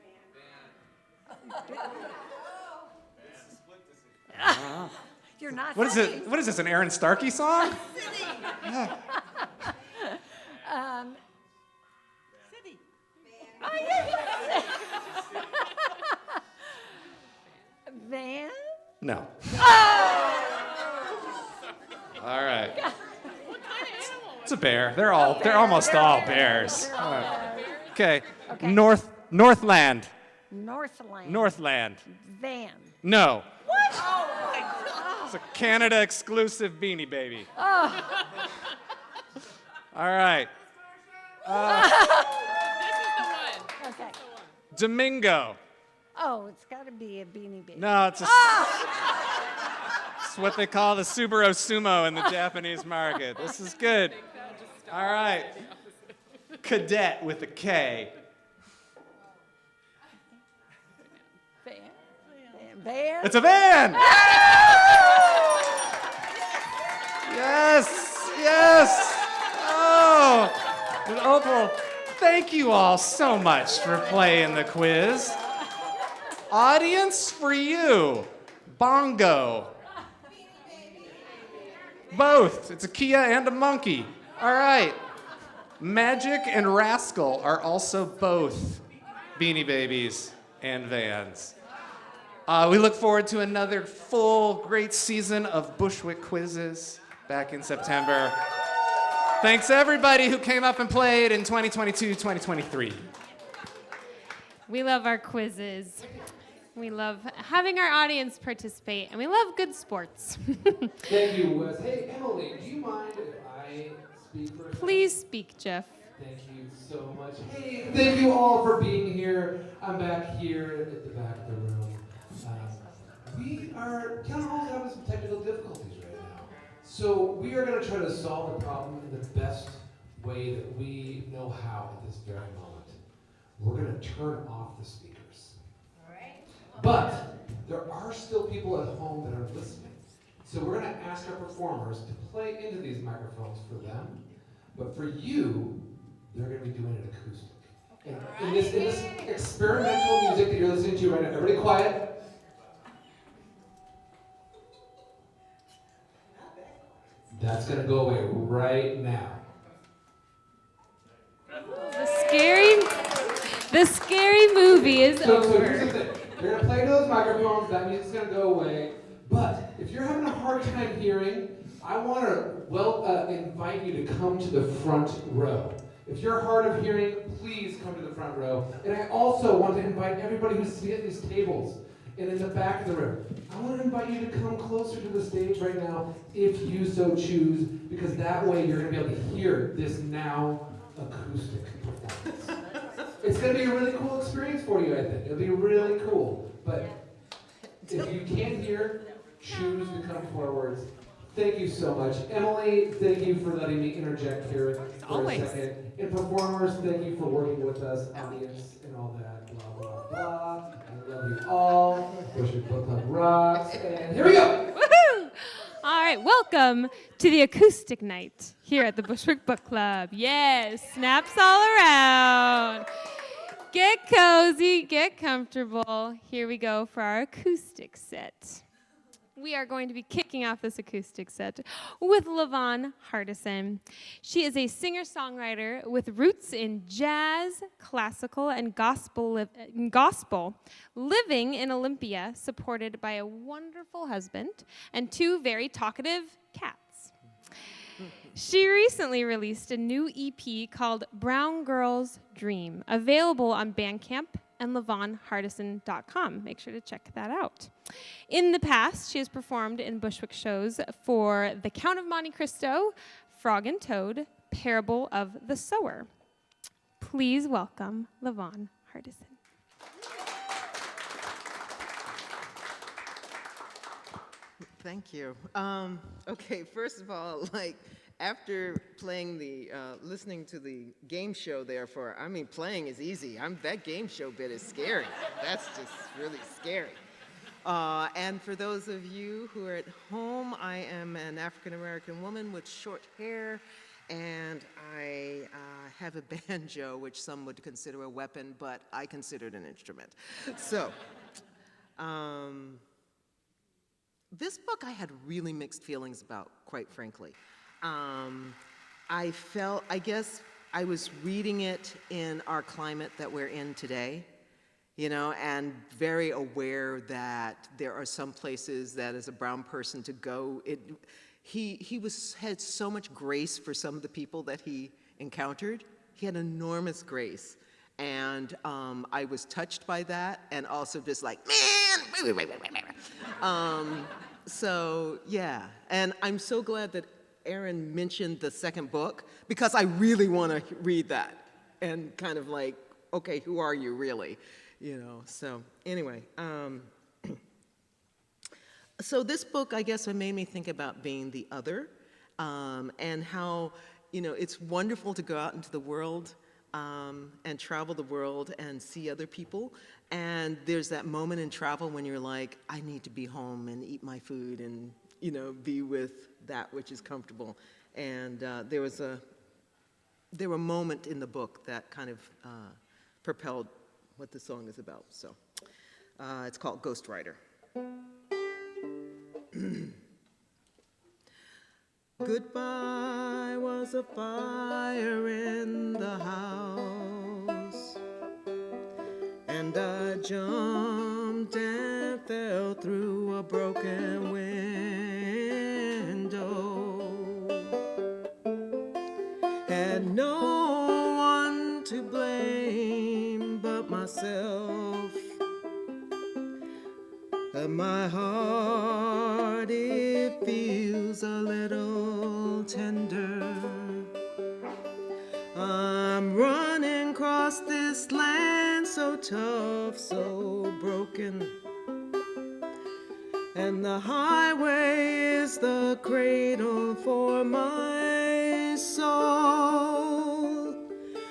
You're not What is happy. it? What is this? An Aaron Starkey song? Yeah. City. Van? No. All right. It's a bear. They're almost all bears. Okay. Northland. Northland. Van. No. What? Oh my God. It's a Canada exclusive Beanie Baby. Oh. All right. Okay. Domingo. Oh, it's got to be a Beanie Baby. No, it's it's what they call the Subaru Sumo in the Japanese market. This is good. All right. Cadet with a K. Van? It's a van! Yes! Oh! And Opal, thank you all so much for playing the quiz. Audience, for you, bongo. Both. It's a Kia and a monkey. All right. Magic and Rascal are also both Beanie Babies and Vans. We look forward to another full, great season of Bushwick quizzes back in September. Thanks everybody who came up and played in 2022, 2023. We love our quizzes. We love having our audience participate, and we love good sports. Thank you, Wes. Hey, Emily, do you mind if I speak for a second? Please speak, Jeff. Thank you so much. Hey, thank you all for being here. I'm back here at the back of the room. Town Hall's having some technical difficulties right now. So we are going to try to solve the problem in the best way that we know how at this very moment. We're going to turn off the speakers. All right. But there are still people at home that are listening. So we're going to ask our performers to play into these microphones for them. But for you, they're going to be doing it acoustic. And in this experimental music that you're listening to right now, everybody quiet. That's going to go away right now. The scary movie is So over. here's the thing. They're gonna play to those microphones. That music's gonna go away. But if you're having a hard time hearing, I want to invite you to come to the front row. If you're hard of hearing, please come to the front row. And I also want to invite everybody who's sitting at these tables and in the back of the room. I want to invite you to come closer to the stage right now, if you so choose, because that way you're going to be able to hear this now acoustic performance. It's going to be a really cool experience for you, I think. It'll be really cool. But if you can't hear, choose to come forwards. Thank you so much. Emily, thank you for letting me interject here for a second. And performers, thank you for working with us, audience, and all that. Blah, blah, blah. I love you all. Bushwick Book Club rocks. And here we go. Woohoo! All right, welcome to the acoustic night here at the Bushwick Book Club. Yes, snaps all around. Get cozy, get comfortable. Here we go for our acoustic set. We are going to be kicking off this acoustic set with LaVon Hardison. She is a singer-songwriter with roots in jazz, classical, and gospel, living in Olympia, supported by a wonderful husband and 2 very talkative cats. She recently released a new EP called Brown Girl's Dream, available on Bandcamp and LaVonHardison.com. Make sure to check that out. In the past, she has performed in Bushwick shows for The Count of Monte Cristo, Frog and Toad, Parable of the Sower. Please welcome LaVon Hardison. Thank you. Okay, first of all, after playing listening to the game show playing is easy. That game show bit is scary. That's just really scary. And for those of you who are at home, I am an African-American woman with short hair, and I have a banjo, which some would consider a weapon, but I consider it an instrument. So, this book I had really mixed feelings about, quite frankly. I guess I was reading it in our climate that we're in today, and very aware that there are some places that as a brown person to go, he had so much grace for some of the people that he encountered. He had enormous grace. And I was touched by that, and also just like, man! So, yeah. And I'm so glad that Aaron mentioned the second book, because I really want to read that. And kind of like, okay, who are you really? So anyway. So this book, I guess, made me think about being the other, and how, it's wonderful to go out into the world and travel the world and see other people. And there's that moment in travel when you're like, I need to be home and eat my food and, be with that which is comfortable. And there were a moment in the book that kind of propelled what the song is about. So it's called Ghost Rider. Goodbye was a fire in the house, and I jumped and fell through a broken window. Had no one to blame but myself. My heart, it feels a little tender. I'm running across this land so tough, so broken. And the highway is the cradle for my soul.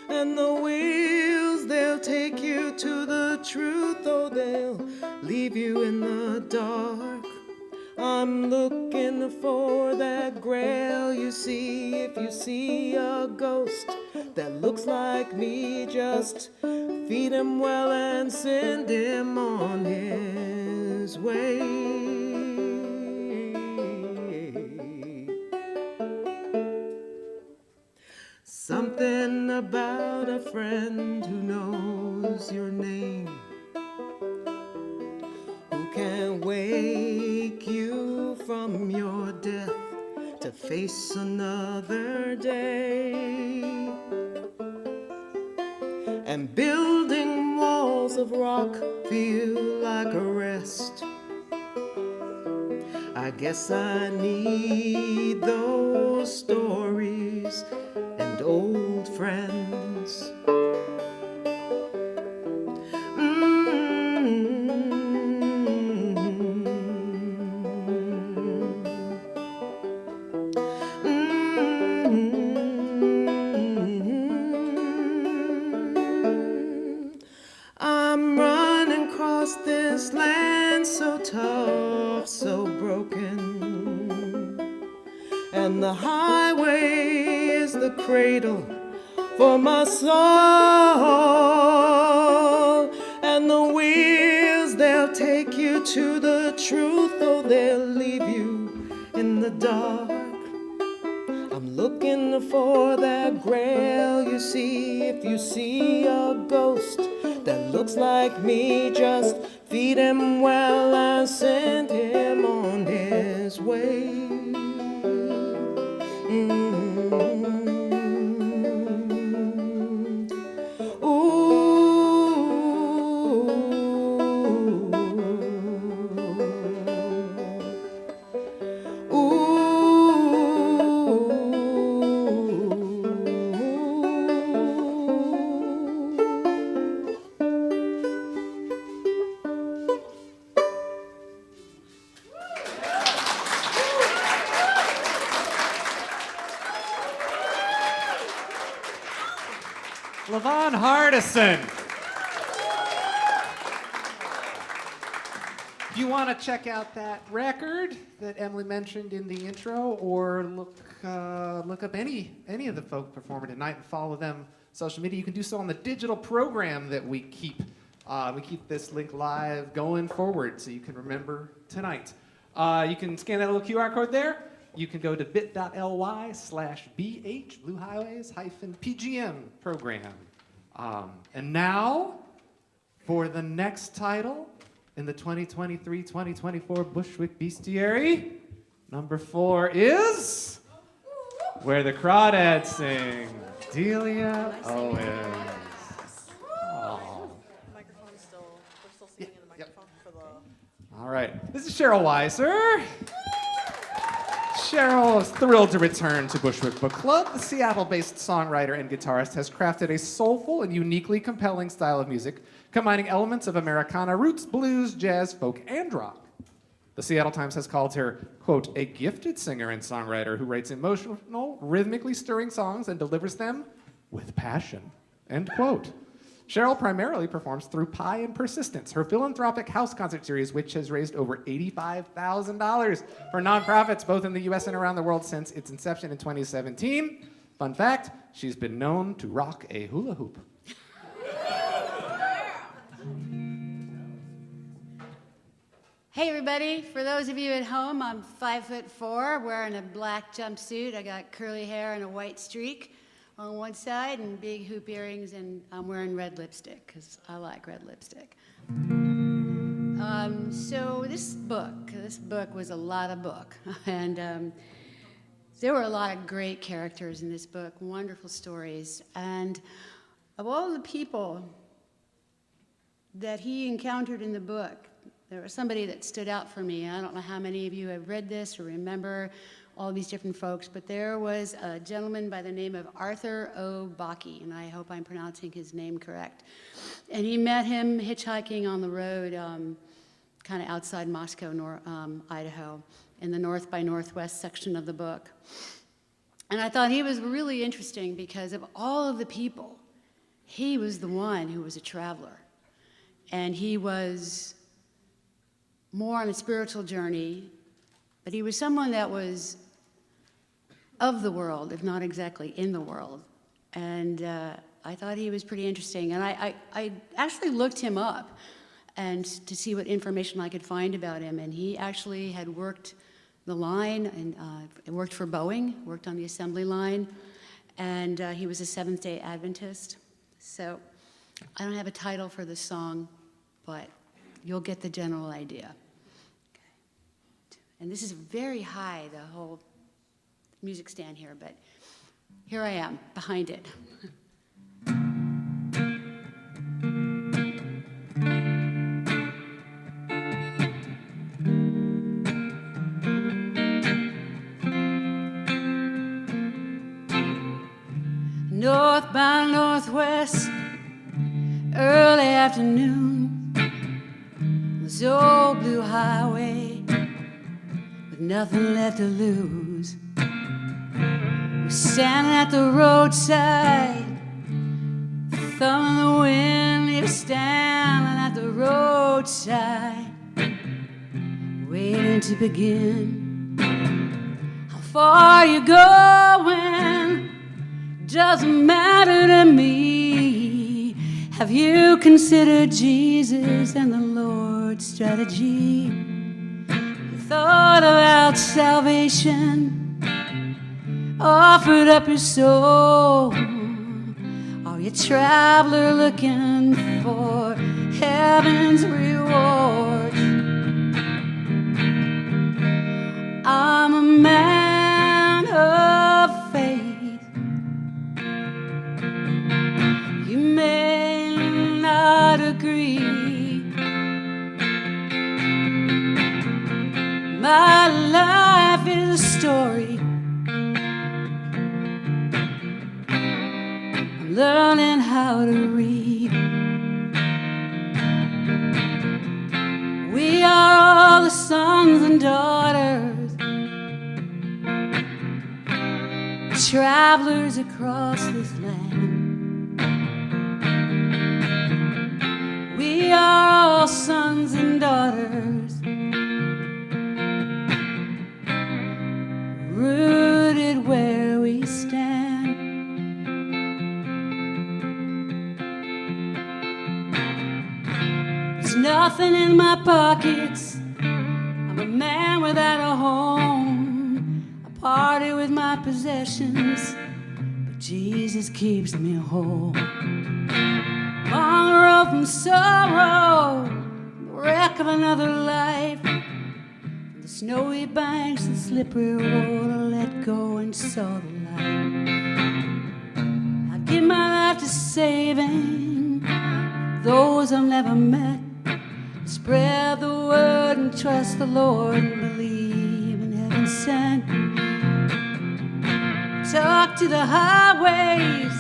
And the wheels, they'll take you to the truth, or they'll leave you in the dark. I'm looking for that grail you see. If you see a ghost that looks like me, just feed him well and send him on his way. Something about a friend who knows your name, who can wake you from your death to face another day. And building walls of rock feel like a rest. I guess I need those stories and old friends. I'm running across this land so tough, so broken, and the highway is the cradle for my soul, and the wheels, they'll take you to the truth, or they'll leave you in the dark. I'm looking for that grail, you see. If you see a ghost that looks like me, just feed him well and send him on his way. Levon Hardison. If you want to check out that record that Emily mentioned in the intro, or look up any of the folk performing tonight and follow them social media, you can do so on the digital program that we keep. We keep this link live going forward so you can remember tonight. You can scan that little QR code there. You can go to bit.ly/BH Blue Highways-PGM program. And now, for the next title in the 2023-2024 Bushwick Bestiary, number 4 is Where the Crawdads Sing, Delia Owens. Oh. All right, this is Cheryl Weiser. Cheryl is thrilled to return to Bushwick Book Club. The Seattle-based songwriter and guitarist has crafted a soulful and uniquely compelling style of music, combining elements of Americana roots, blues, jazz, folk, and rock. The Seattle Times has called her, quote, a gifted singer and songwriter who writes emotional, rhythmically stirring songs and delivers them with passion, end quote. Cheryl primarily performs through Pie and Persistence, her philanthropic house concert series, which has raised over $85,000 for nonprofits both in the US and around the world since its inception in 2017. Fun fact, she's been known to rock a hula hoop. Hey everybody, for those of you at home, I'm 5'4", wearing a black jumpsuit. I got curly hair and a white streak on one side and big hoop earrings, and I'm wearing red lipstick because I like red lipstick. So this book was a lot of book, and there were a lot of great characters in this book, wonderful stories, and of all the people that he encountered in the book, there was somebody that stood out for me. I don't know how many of you have read this or remember all these different folks, but there was a gentleman by the name of Arthur O. Bakke, and I hope I'm pronouncing his name correct. And he met him hitchhiking on the road, kind of outside Moscow, Idaho, in the North by Northwest section of the book. And I thought he was really interesting because of all of the people, he was the one who was a traveler. And he was more on a spiritual journey, but he was someone that was of the world, if not exactly in the world. And I thought he was pretty interesting. And I actually looked him up and to see what information I could find about him. And he actually had worked the line and worked for Boeing, worked on the assembly line. and he was a Seventh-day Adventist. So I don't have a title for the song, but you'll get the general idea. Okay. And this is very high, the whole music stand here, but here I am, behind it. Northbound, northwest, early afternoon, this old blue highway with nothing left to lose. We're standing at the roadside, thumbing the wind. You're standing at the roadside, waiting to begin. How far you going? Doesn't matter to me. Have you considered Jesus and the Lord's strategy? You thought about salvation, offered up your soul. Are you a traveler looking for heaven's reward? I'm a man of faith. You may not agree. My life is a story. I'm learning how to read. We are all the sons and daughters, travelers across this land. We are all sons and daughters, rooted where we stand. There's nothing in my pockets. I'm a man without a home. I party with my possessions, but Jesus keeps me whole. On the road from sorrow, the wreck of another life, the snowy banks, the slippery road, I let go and saw the light. I give my life to saving those I've never met. Spread the word and trust the Lord and believe in heaven sent. Talk to the highways,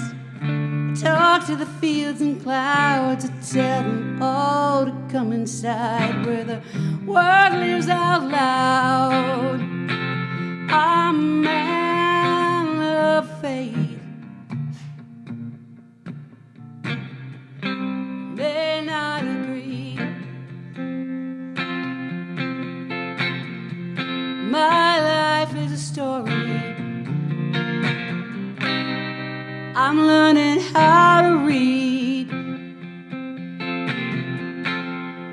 talk to the fields and clouds, I tell them all to come inside where the word lives out loud. I'm a man of faith. May not agree. My life is a story. I'm learning how to read.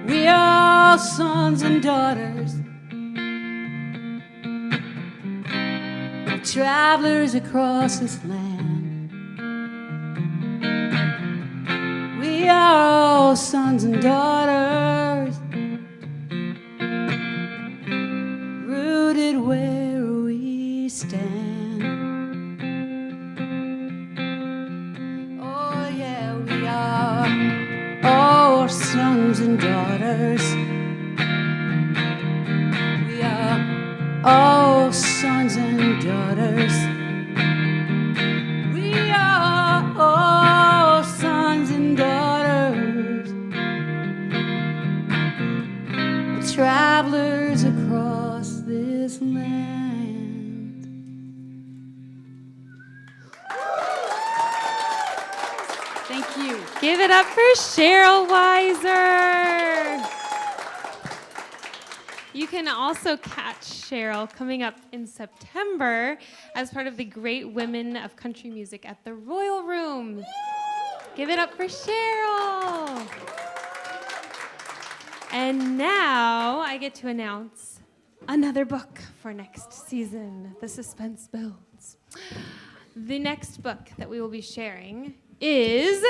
We are all sons and daughters, travelers across this land. We are all sons and daughters, rooted where we stand. All sons and daughters. We are all sons and daughters. We are all sons and daughters, travelers across this land. Thank you. Give it up for Cheryl Weiser. You can also catch Cheryl coming up in September as part of the Great Women of Country Music at the Royal Room. Give it up for Cheryl. And now I get to announce another book for next season. The suspense builds. The next book that we will be sharing is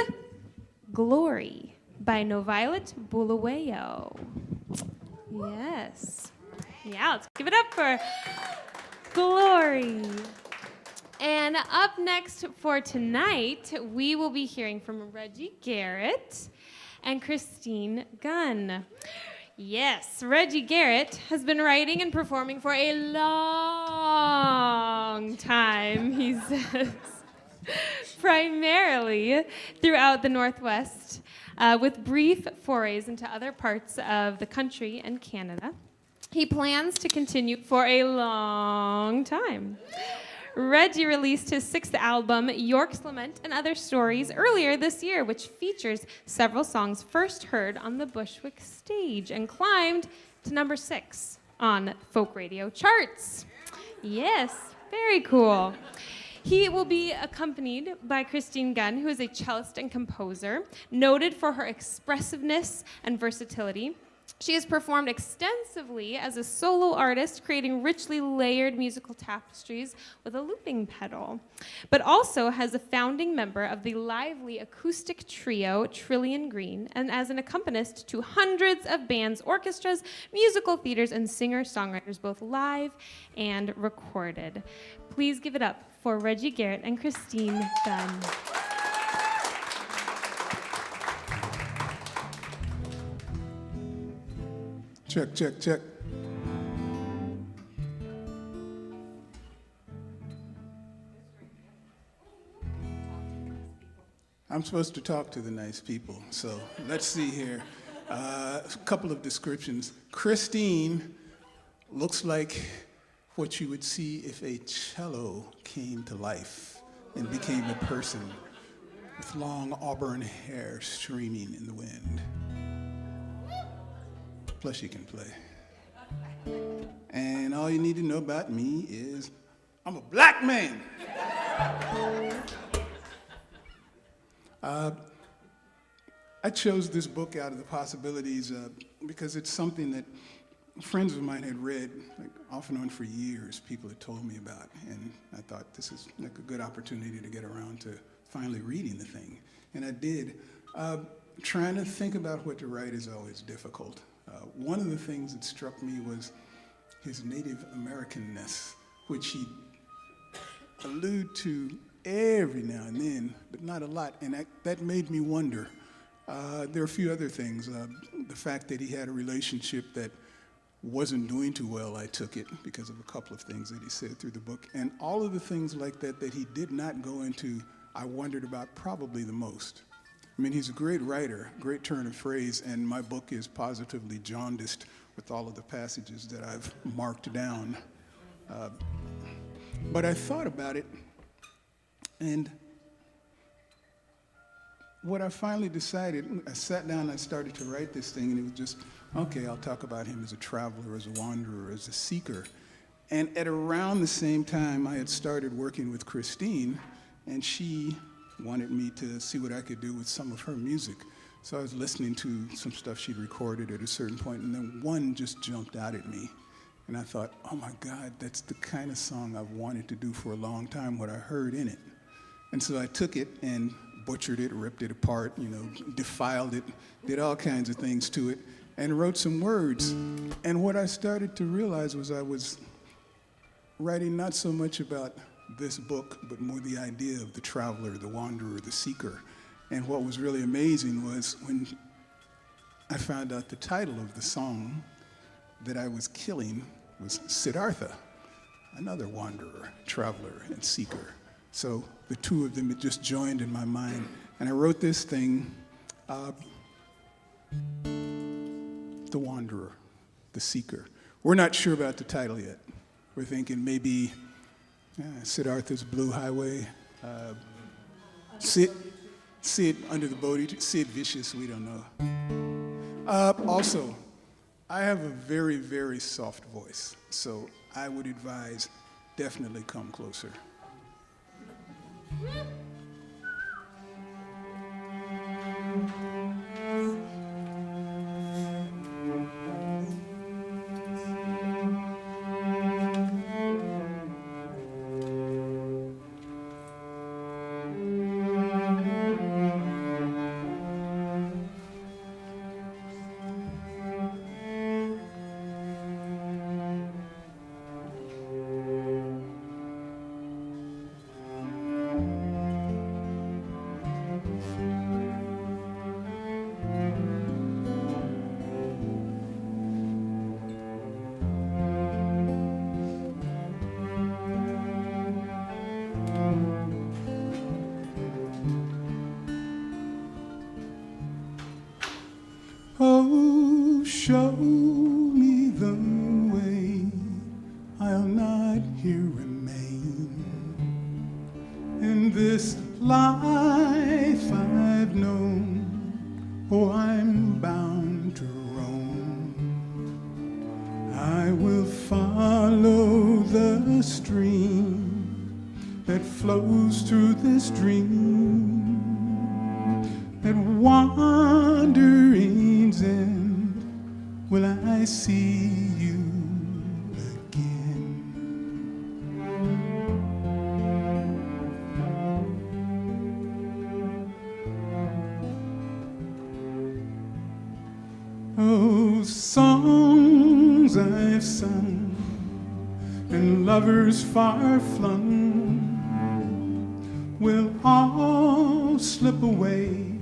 Glory by Noviolet Bulawayo. Yes. Yeah, let's give it up for Glory. And up next for tonight, we will be hearing from Reggie Garrett and Christine Gunn. Yes, Reggie Garrett has been writing and performing for a long time, he says, primarily throughout the Northwest, with brief forays into other parts of the country and Canada. He plans to continue for a long time. Reggie released his 6th album, York's Lament and Other Stories, earlier this year, which features several songs first heard on the Bushwick stage and climbed to number 6 on folk radio charts. Yes, very cool. He will be accompanied by Christine Gunn, who is a cellist and composer, noted for her expressiveness and versatility. She has performed extensively as a solo artist, creating richly layered musical tapestries with a looping pedal, but also as a founding member of the lively acoustic trio Trillion Green, and as an accompanist to hundreds of bands, orchestras, musical theaters, and singer-songwriters, both live and recorded. Please give it up for Reggie Garrett and Christine Gunn. Check, check, check. I'm supposed to talk to the nice people, so let's see here. A couple of descriptions. Christine looks like what you would see if a cello came to life and became a person with long auburn hair streaming in the wind. Plus she can play. And all you need to know about me is I'm a black man. I chose this book out of the possibilities because it's something that friends of mine had read, like off and on for years. People had told me about, and I thought this is like a good opportunity to get around to finally reading the thing, and I did. Trying to think about what to write is always difficult. One of the things that struck me was his Native Americanness, which he allude to every now and then, but not a lot, and that made me wonder. There are a few other things. The fact that he had a relationship that wasn't doing too well, I took it, because of a couple of things that he said through the book, and all of the things like that that he did not go into, I wondered about probably the most. I mean, he's a great writer, great turn of phrase, and my book is positively jaundiced with all of the passages that I've marked down. But I thought about it, and what I finally decided, I sat down and I started to write this thing, and it was just, okay, I'll talk about him as a traveler, as a wanderer, as a seeker. And at around the same time, I had started working with Christine, and she wanted me to see what I could do with some of her music. So I was listening to some stuff she'd recorded at a certain point, and then one just jumped out at me. And I thought, oh my God, that's the kind of song I've wanted to do for a long time, what I heard in it. And so I took it and butchered it, ripped it apart, defiled it, did all kinds of things to it, and wrote some words. And what I started to realize was I was writing not so much about this book, but more the idea of the traveler, the wanderer, the seeker. And what was really amazing was when I found out the title of the song that I was killing was Siddhartha, another wanderer, traveler, and seeker. So the two of them had just joined in my mind. And I wrote this thing, The Wanderer, the Seeker. We're not sure about the title yet. We're thinking maybe Siddhartha's Blue Highway, Sid Under the Bodhi, Sid Vicious, we don't know. Also, I have a very, very soft voice, so I would advise definitely come closer. this life I've known, oh, I'm bound to roam. I will follow the stream that flows through this dream, at wandering's end will I see you again. Oh, songs I've sung and lovers far flung will all slip away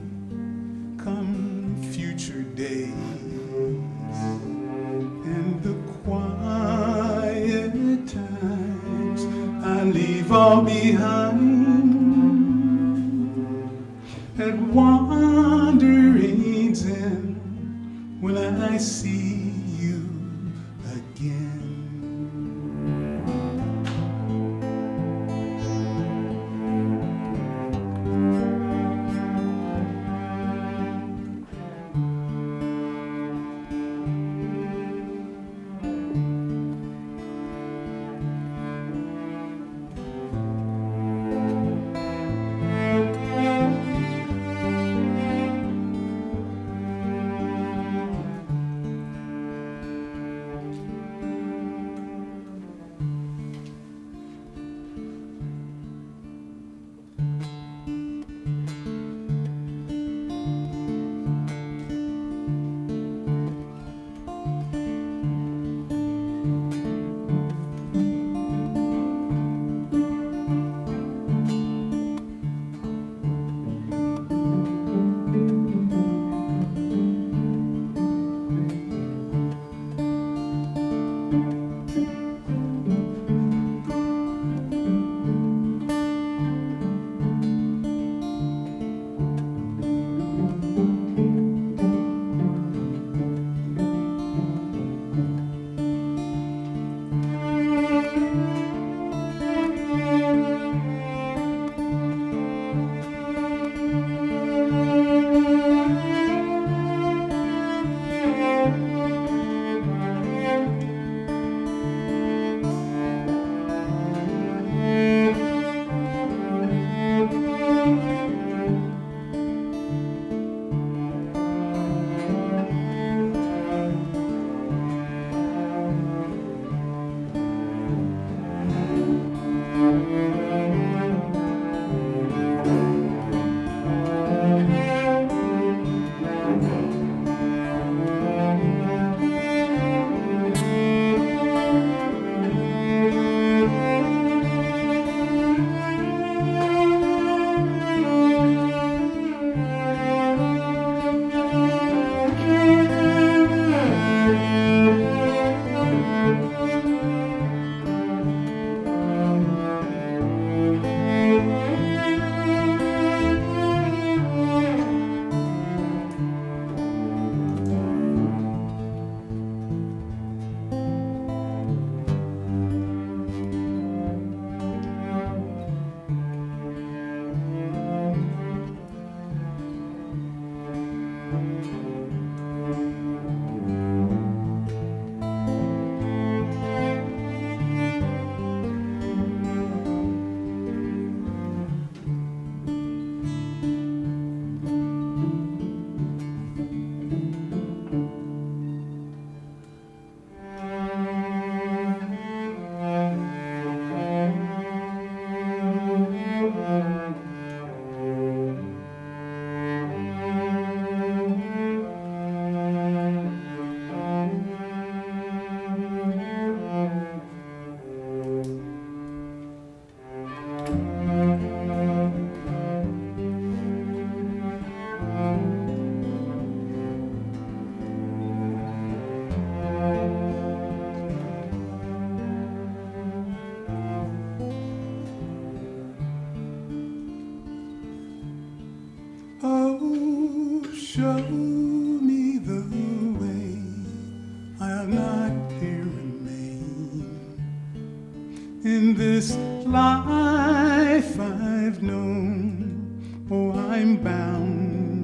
come future days, and the quiet times I leave all behind, at wandering's end will I see you again. Show me the way, I'll not here remain in this life life I've known, oh, I'm bound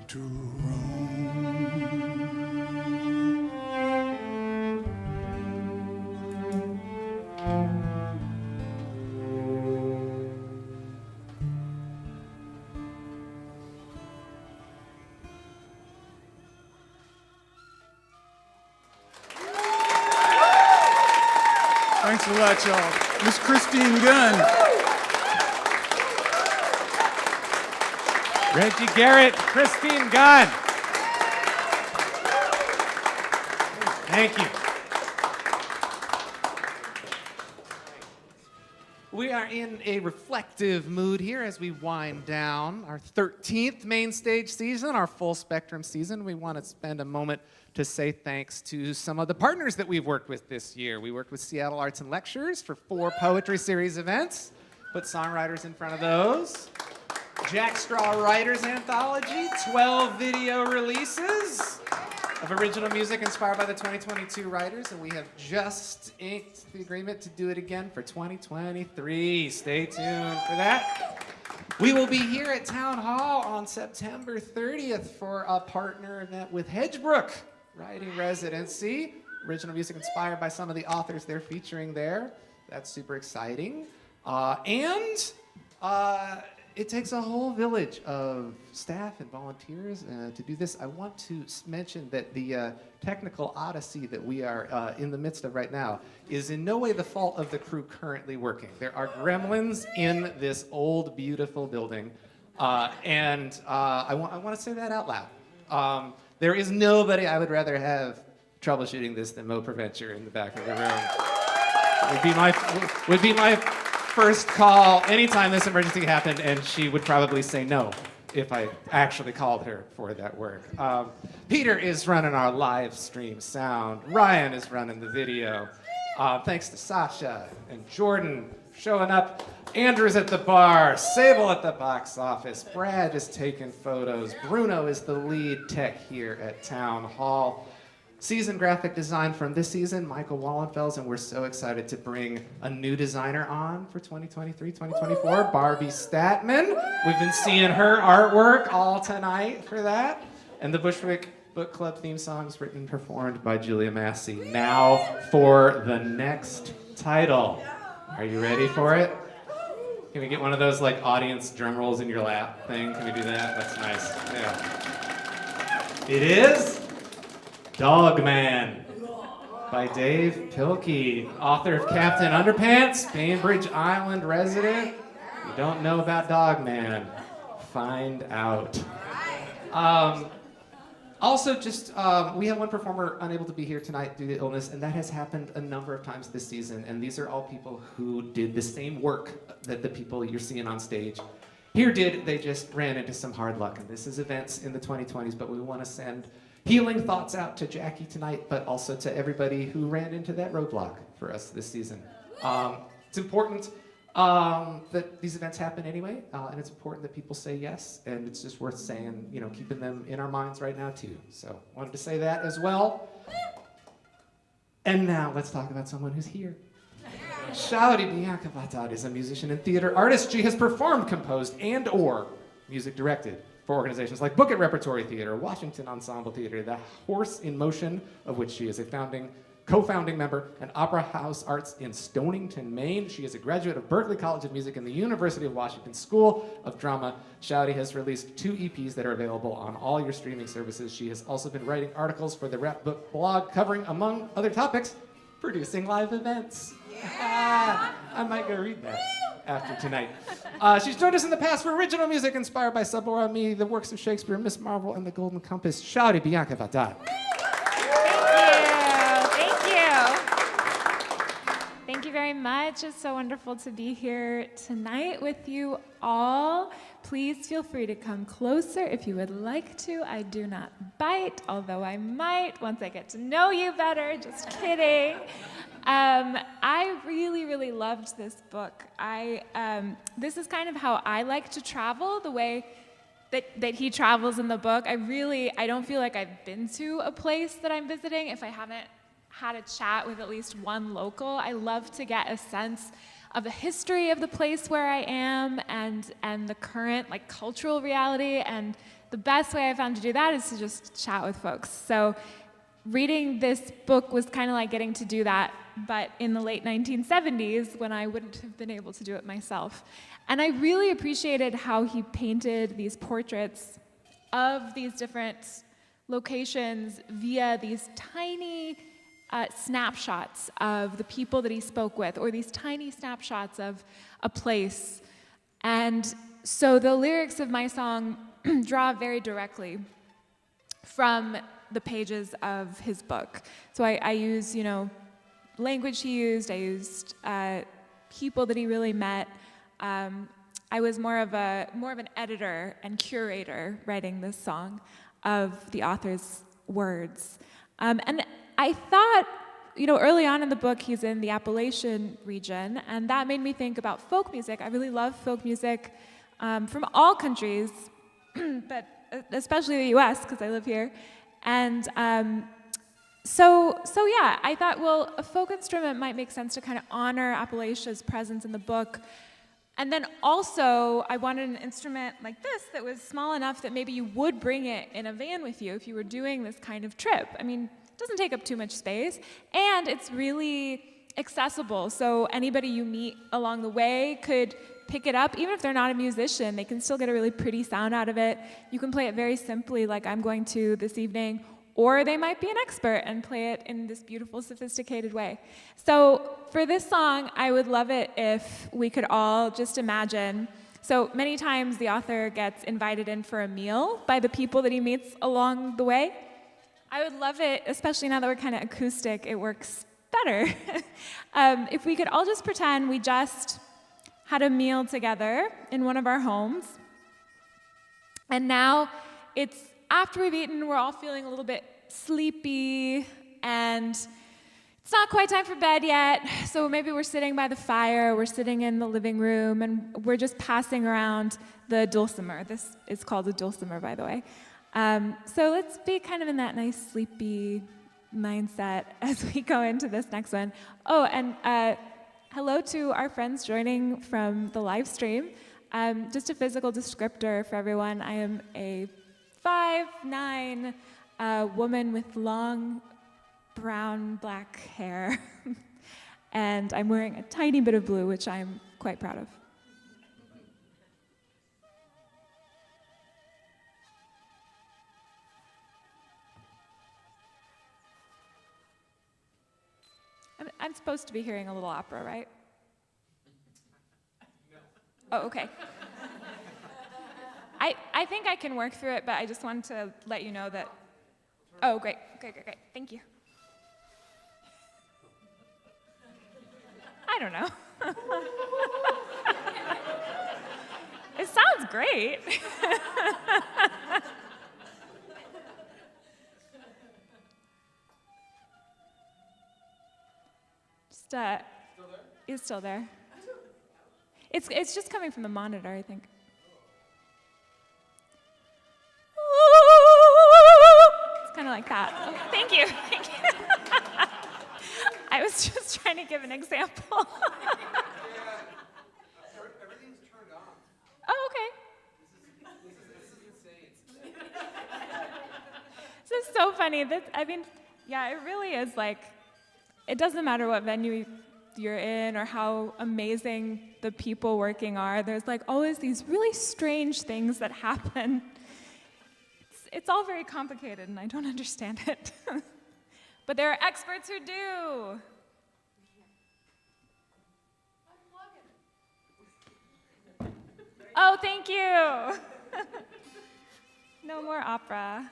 to Thanks a lot, y'all. Miss Christine Gunn. Reggie Garrett, Christine Gunn. Thank you. We are in a reflective mood here as we wind down our 13th main stage season, our full spectrum season. We want to spend a moment to say thanks to some of the partners that we've worked with this year. We worked with Seattle Arts and Lectures for 4 poetry series events. Put songwriters in front of those. Jack Straw Writers Anthology, 12 video releases of original music inspired by the 2022 writers, and we have just inked the agreement to do it again for 2023. Stay tuned for that. We will be here at Town Hall on September 30th for a partner event with Hedgebrook Writing Residency. Original music inspired by some of the authors they're featuring there. That's super exciting. It takes a whole village of staff and volunteers to do this. I want to mention that the technical odyssey that we are in the midst of right now is in no way the fault of the crew currently working. There are gremlins in this old, beautiful building, and I want to say that out loud. There is nobody I would rather have troubleshooting this than Mo Preventure in the back of the room. Would be my first call anytime this emergency happened, and she would probably say no if I actually called her for that work. Peter is running our live stream sound. Ryan is running the video. Thanks to Sasha and Jordan showing up. Andrew's at the bar. Sable at the box office. Brad is taking photos. Bruno is the lead tech here at Town Hall. Season graphic design from this season, Michael Wallenfels, and we're so excited to bring a new designer on for 2023, 2024, Barbie Statman. We've been seeing her artwork all tonight for that. And the Bushwick Book Club theme songs written and performed by Julia Massey. Now for the next title. Are you ready for it? Can we get one of those like audience drum rolls in your lap thing? Can we do that? That's nice. Yeah. It is Dogman by Dave Pilkey, author of Captain Underpants, Bainbridge Island resident. You don't know about Dogman? Find out. Also, we have one performer unable to be here tonight due to illness, and that has happened a number of times this season. And these are all people who did the same work that the people you're seeing on stage here did. They just ran into some hard luck. And this is events in the 2020s, but we want to send healing thoughts out to Jackie tonight, but also to everybody who ran into that roadblock for us this season. It's important that these events happen anyway, and it's important that people say yes, and it's just worth saying, keeping them in our minds right now too. So wanted to say that as well. And now let's talk about someone who's here. Shawty Bianca Vatad is a musician and theater artist. She has performed, composed, and or music directed for organizations like Book It Repertory Theater, Washington Ensemble Theater, The Horse in Motion, of which she is a co-founding member, and Opera House Arts in Stonington, Maine. She is a graduate of Berklee College of Music and the University of Washington School of Drama. Shawty has released 2 EPs that are available on all your streaming services. She has also been writing articles for the Rap Book blog covering, among other topics, producing live events. Yeah. I might go read that after tonight. She's joined us in the past for original music inspired by Sabora Me, the works of Shakespeare, Miss Marvel, and the Golden Compass. Shawty Bianca Vatad. Thank you very much. It's so wonderful to be here tonight with you all. Please feel free to come closer if you would like to. I do not bite, although I might once I get to know you better. Just kidding. I really, really loved this book. This is kind of how I like to travel, the way that he travels in the book. I don't feel like I've been to a place that I'm visiting if I haven't had a chat with at least one local. I love to get a sense of the history of the place where I am and the current like cultural reality. And the best way I found to do that is to just chat with folks. So reading this book was kind of like getting to do that, but in the late 1970s when I wouldn't have been able to do it myself. And I really appreciated how he painted these portraits of these different locations via these tiny snapshots of the people that he spoke with, or these tiny snapshots of a place. And so the lyrics of my song draw very directly from the pages of his book. So I use, language he used, I used people that he really met. I was more of an editor and curator writing this song of the author's words. And I thought, early on in the book, he's in the Appalachian region, and that made me think about folk music. I really love folk music from all countries, but especially the US, because I live here. And so yeah, I thought, well, a folk instrument might make sense to kind of honor Appalachia's presence in the book. And then also, I wanted an instrument like this that was small enough that maybe you would bring it in a van with you if you were doing this kind of trip. I mean, it doesn't take up too much space, and it's really accessible. So anybody you meet along the way could pick it up. Even if they're not a musician, they can still get a really pretty sound out of it. You can play it very simply, like I'm going to this evening, or they might be an expert and play it in this beautiful, sophisticated way. So for this song, I would love it if we could all just imagine. So many times the author gets invited in for a meal by the people that he meets along the way. I would love it, especially now that we're kind of acoustic, it works better. If we could all just pretend we just had a meal together in one of our homes. And now it's after we've eaten, we're all feeling a little bit sleepy, and it's not quite time for bed yet. So maybe we're sitting by the fire, we're sitting in the living room, and we're just passing around the dulcimer. This is called a dulcimer, by the way. So let's be kind of in that nice sleepy mindset as we go into this next one. Oh, and hello to our friends joining from the live stream. Just a physical descriptor for everyone. I am a 5'9" woman with long brown black hair. And I'm wearing a tiny bit of blue, which I'm quite proud of. I'm supposed to be hearing a little opera, right? No. Oh, okay. I think I can work through it, but I just wanted to let you know that. Oh, great. Thank you. I don't know. It sounds great. Still there? It's still there. It's just coming from the monitor, I think. It's kind of like that. Oh, thank you. I was just trying to give an example. Everything's turned on. Oh, okay. This is insane. This is so funny. It really is like, it doesn't matter what venue you're in or how amazing the people working are. There's like always these really strange things that happen. It's all very complicated, and I don't understand it. But there are experts who do. Oh, thank you. No more opera.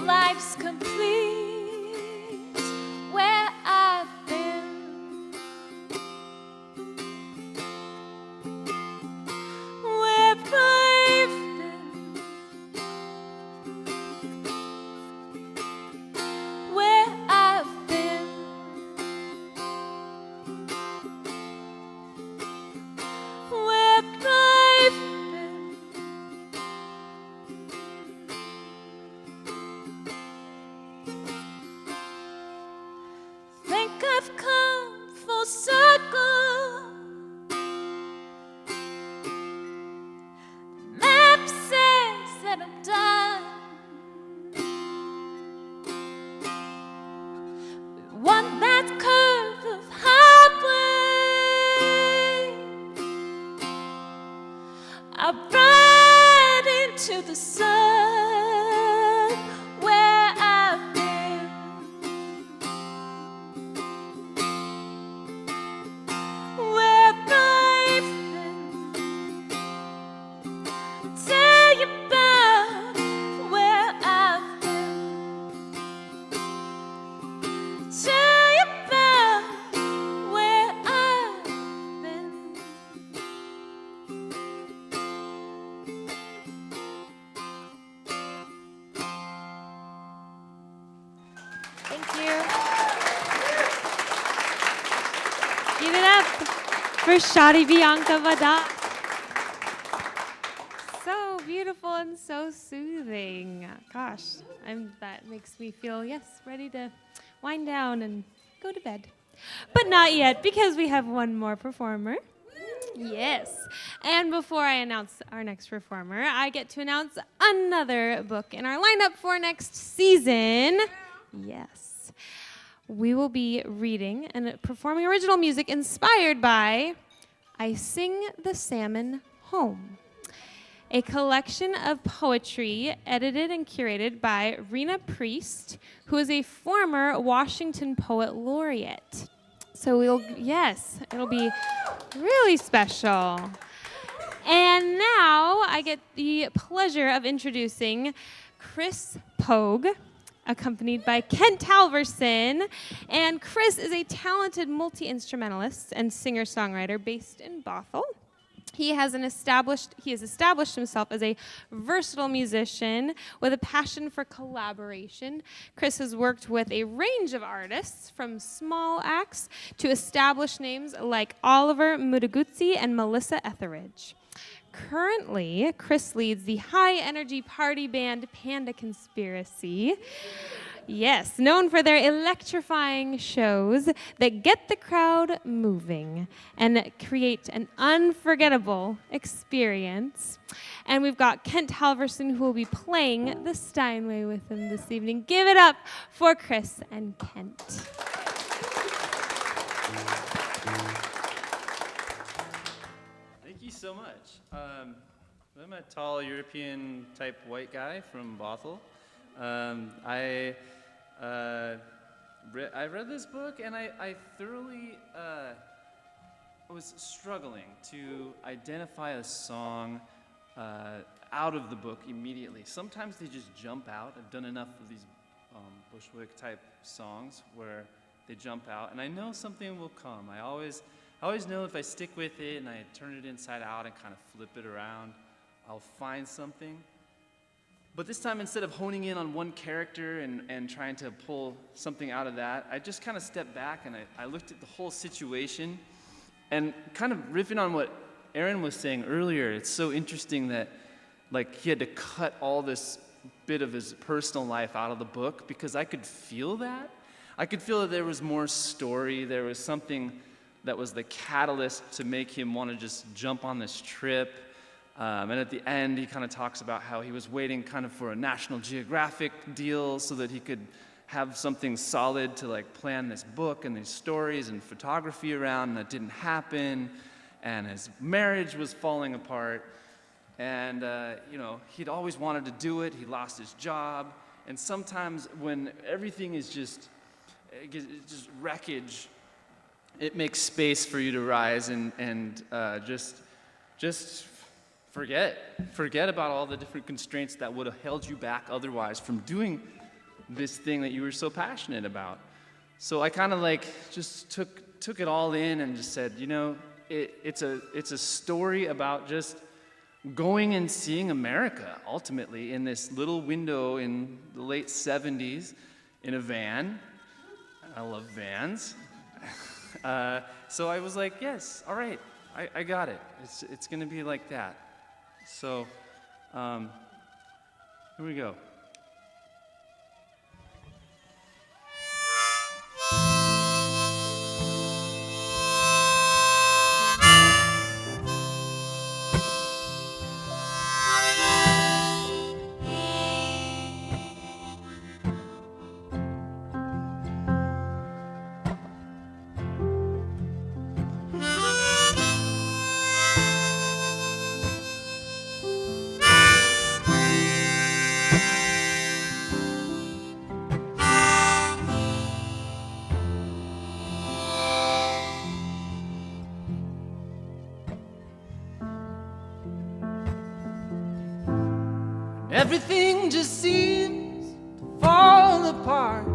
life's complete where I've been, where I've been, where I've been, where I've been. Think I've come full circle. The map says that I'm done. We want that curve of highway. I ride into the sun where I've been. Where I've been. Tell you about where I've been. Tell you about where I've been. Thank you. Give it up for Shadi Bianca Vada. So beautiful and so soothing. Gosh, that makes me feel, yes, ready to wind down and go to bed. But not yet, because we have one more performer. Yes. And before I announce our next performer, I get to announce another book in our lineup for next season. Yes. We will be reading and performing original music inspired by I Sing the Salmon Home, a collection of poetry edited and curated by Rena Priest, who is a former Washington Poet Laureate. So it'll be really special. And now I get the pleasure of introducing Chris Pogue, accompanied by Kent Halverson. And Chris is a talented multi-instrumentalist and singer-songwriter based in Bothell. He has established himself as a versatile musician with a passion for collaboration. Chris has worked with a range of artists, from small acts to established names like Oliver Mutaguzzi and Melissa Etheridge. Currently, Chris leads the high-energy party band Panda Conspiracy. Yes, known for their electrifying shows that get the crowd moving and create an unforgettable experience. And we've got Kent Halverson, who will be playing the Steinway with him this evening. Give it up for Chris and Kent. Thank you so much. I'm a tall European type white guy from Bothell. I read this book and I thoroughly was struggling to identify a song out of the book immediately. Sometimes they just jump out. I've done enough of these Bushwick type songs where they jump out, and I know something will come. I always know if I stick with it and I turn it inside out and kind of flip it around, I'll find something. But this time, instead of honing in on one character and trying to pull something out of that, I just kind of stepped back and I looked at the whole situation. And kind of riffing on what Aaron was saying earlier, it's so interesting that he had to cut all this bit of his personal life out of the book, because I could feel that. I could feel that there was more story. There was something that was the catalyst to make him want to just jump on this trip. And at the end, he kind of talks about how he was waiting kind of for a National Geographic deal so that he could have something solid to plan this book and these stories and photography around, and that didn't happen. And his marriage was falling apart. And, he'd always wanted to do it. He lost his job. And sometimes when everything is just wreckage, it makes space for you to rise and just forget about all the different constraints that would have held you back otherwise from doing this thing that you were so passionate about. So I kind of like just took it all in and just said, you know, it's a story about just going and seeing America, ultimately, in this little window in the late 70s in a van. I love vans. So I was like, yes, all right, I got it. It's going to be like that. So here we go. Everything just seems to fall apart,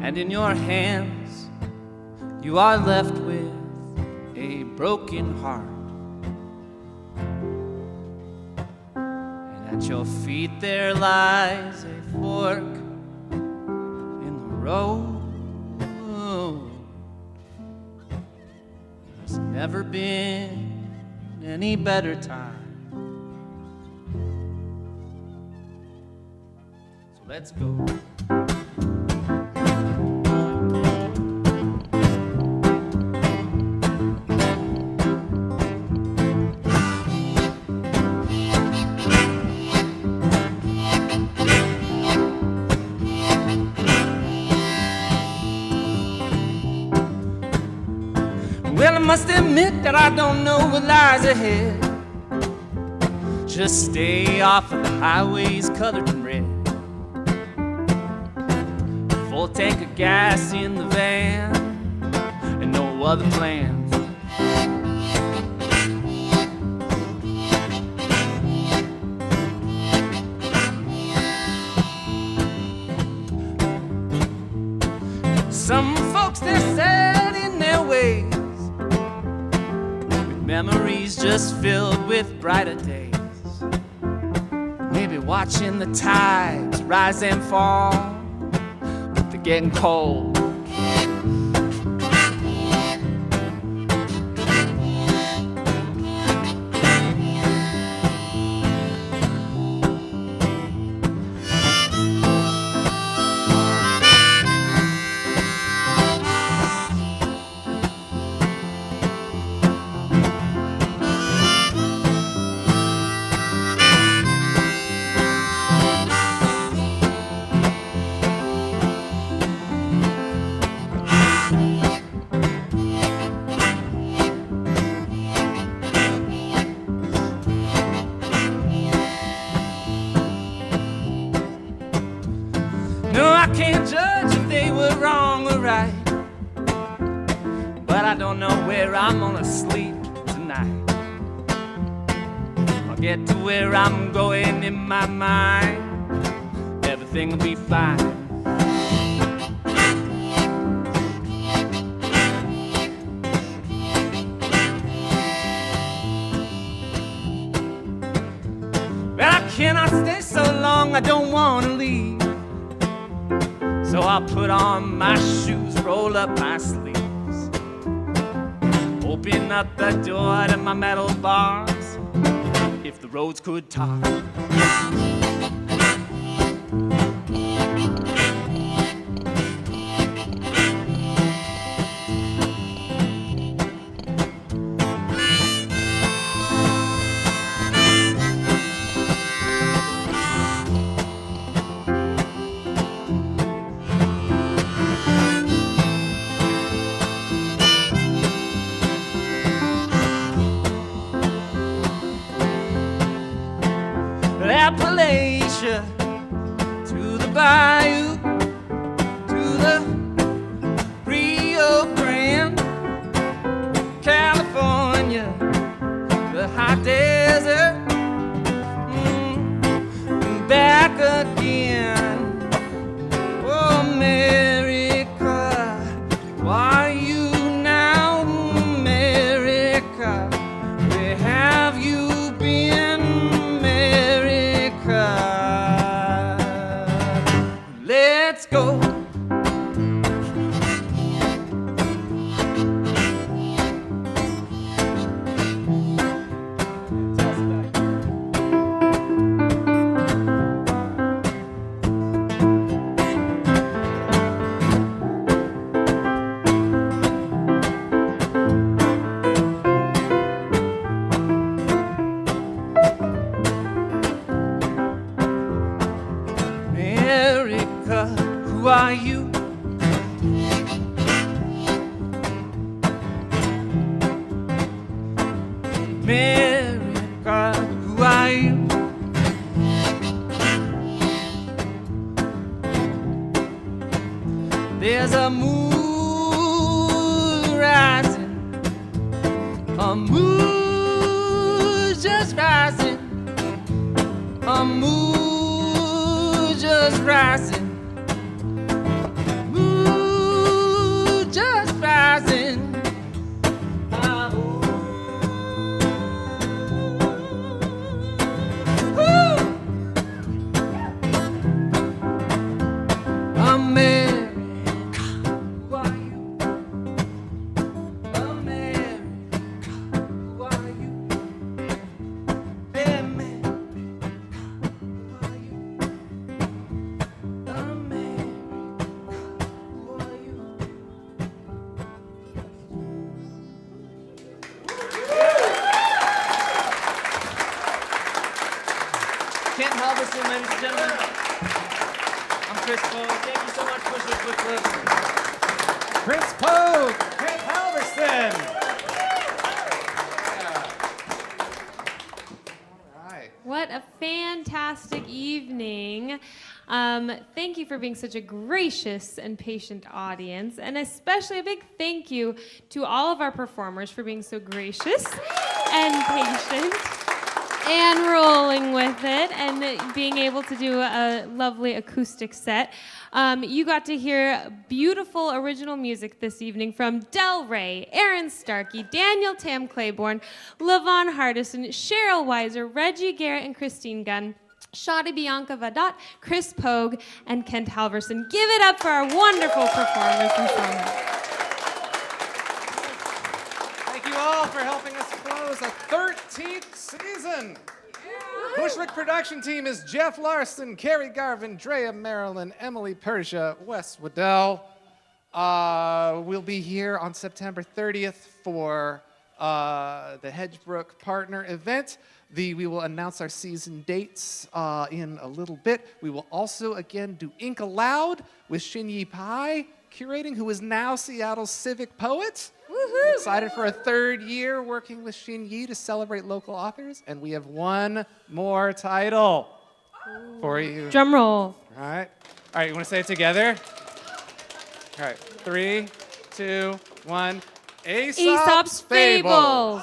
and in your hands you are left with a broken heart, and at your feet there lies a fork in the road. There's never been any better time. So let's go. Well, I must admit that I don't know what lies ahead. Just stay off of the highways colored in red. Full tank of gas in the van, and no other plans. Some folks, they're sad in their ways, memories just filled with brighter days. Maybe watching the tides rise and fall, but they're getting cold. Can't judge if they were wrong or right, but I don't know where I'm gonna sleep tonight. I'll get to where I'm going in my mind. Everything will be fine. But I cannot stay so long, I don't wanna leave. So I'll put on my shoes, roll up my sleeves, open up the door to my metal bars, if the roads could talk. Appalachia to the bayou, to the Rio Grande, California, the high desert, are you? America, who are you? There's a moon rising, a moon just rising, a moon just rising, moon just rising. America, who are you? America, who are you? America, who are you? America, who are you? Kent Halverson, ladies and gentlemen. I'm Chris Pogue. Thank you so much, Bushwick Book Club. Chris Pogue, Kent Halverson. All right. What a fantastic evening. Thank you for being such a gracious and patient audience, and especially a big thank you to all of our performers for being so gracious and patient and rolling with it and being able to do a lovely acoustic set. You got to hear beautiful original music this evening from Del Rey, Aaron Starkey, Daniel Tam Claiborne, Levon Hardison, Cheryl Weiser, Reggie Garrett, and Christine Gunn, Shadi Bianca Vadot, Chris Pogue, and Kent Halverson. Give it up for our wonderful performers and songwriters. Thank you all for helping us close a 13th season. Bushwick production team is Jeff Larson, Carrie Garvin, Drea Marilyn, Emily Persia, Wes Waddell. We'll be here on September 30th for the Hedgebrook Partner event. We will announce our season dates in a little bit. We will also, again, do Ink Aloud with Shinyi Pai curating, who is now Seattle's civic poet. Woohoo! Excited for a third year working with Shinyi to celebrate local authors. And we have one more title for you. Drum roll. All right. All right, you want to say it together? All right, 3, 2, 1. Aesop's Fables.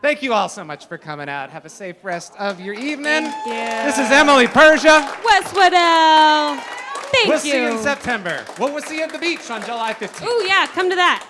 Thank you all so much for coming out. Have a safe rest of your evening. Thank you. This is Emily Persia. Wes Waddell. Thank We'll you. see you in September. We'll see you at the beach on July 15th. Ooh, yeah, come to that.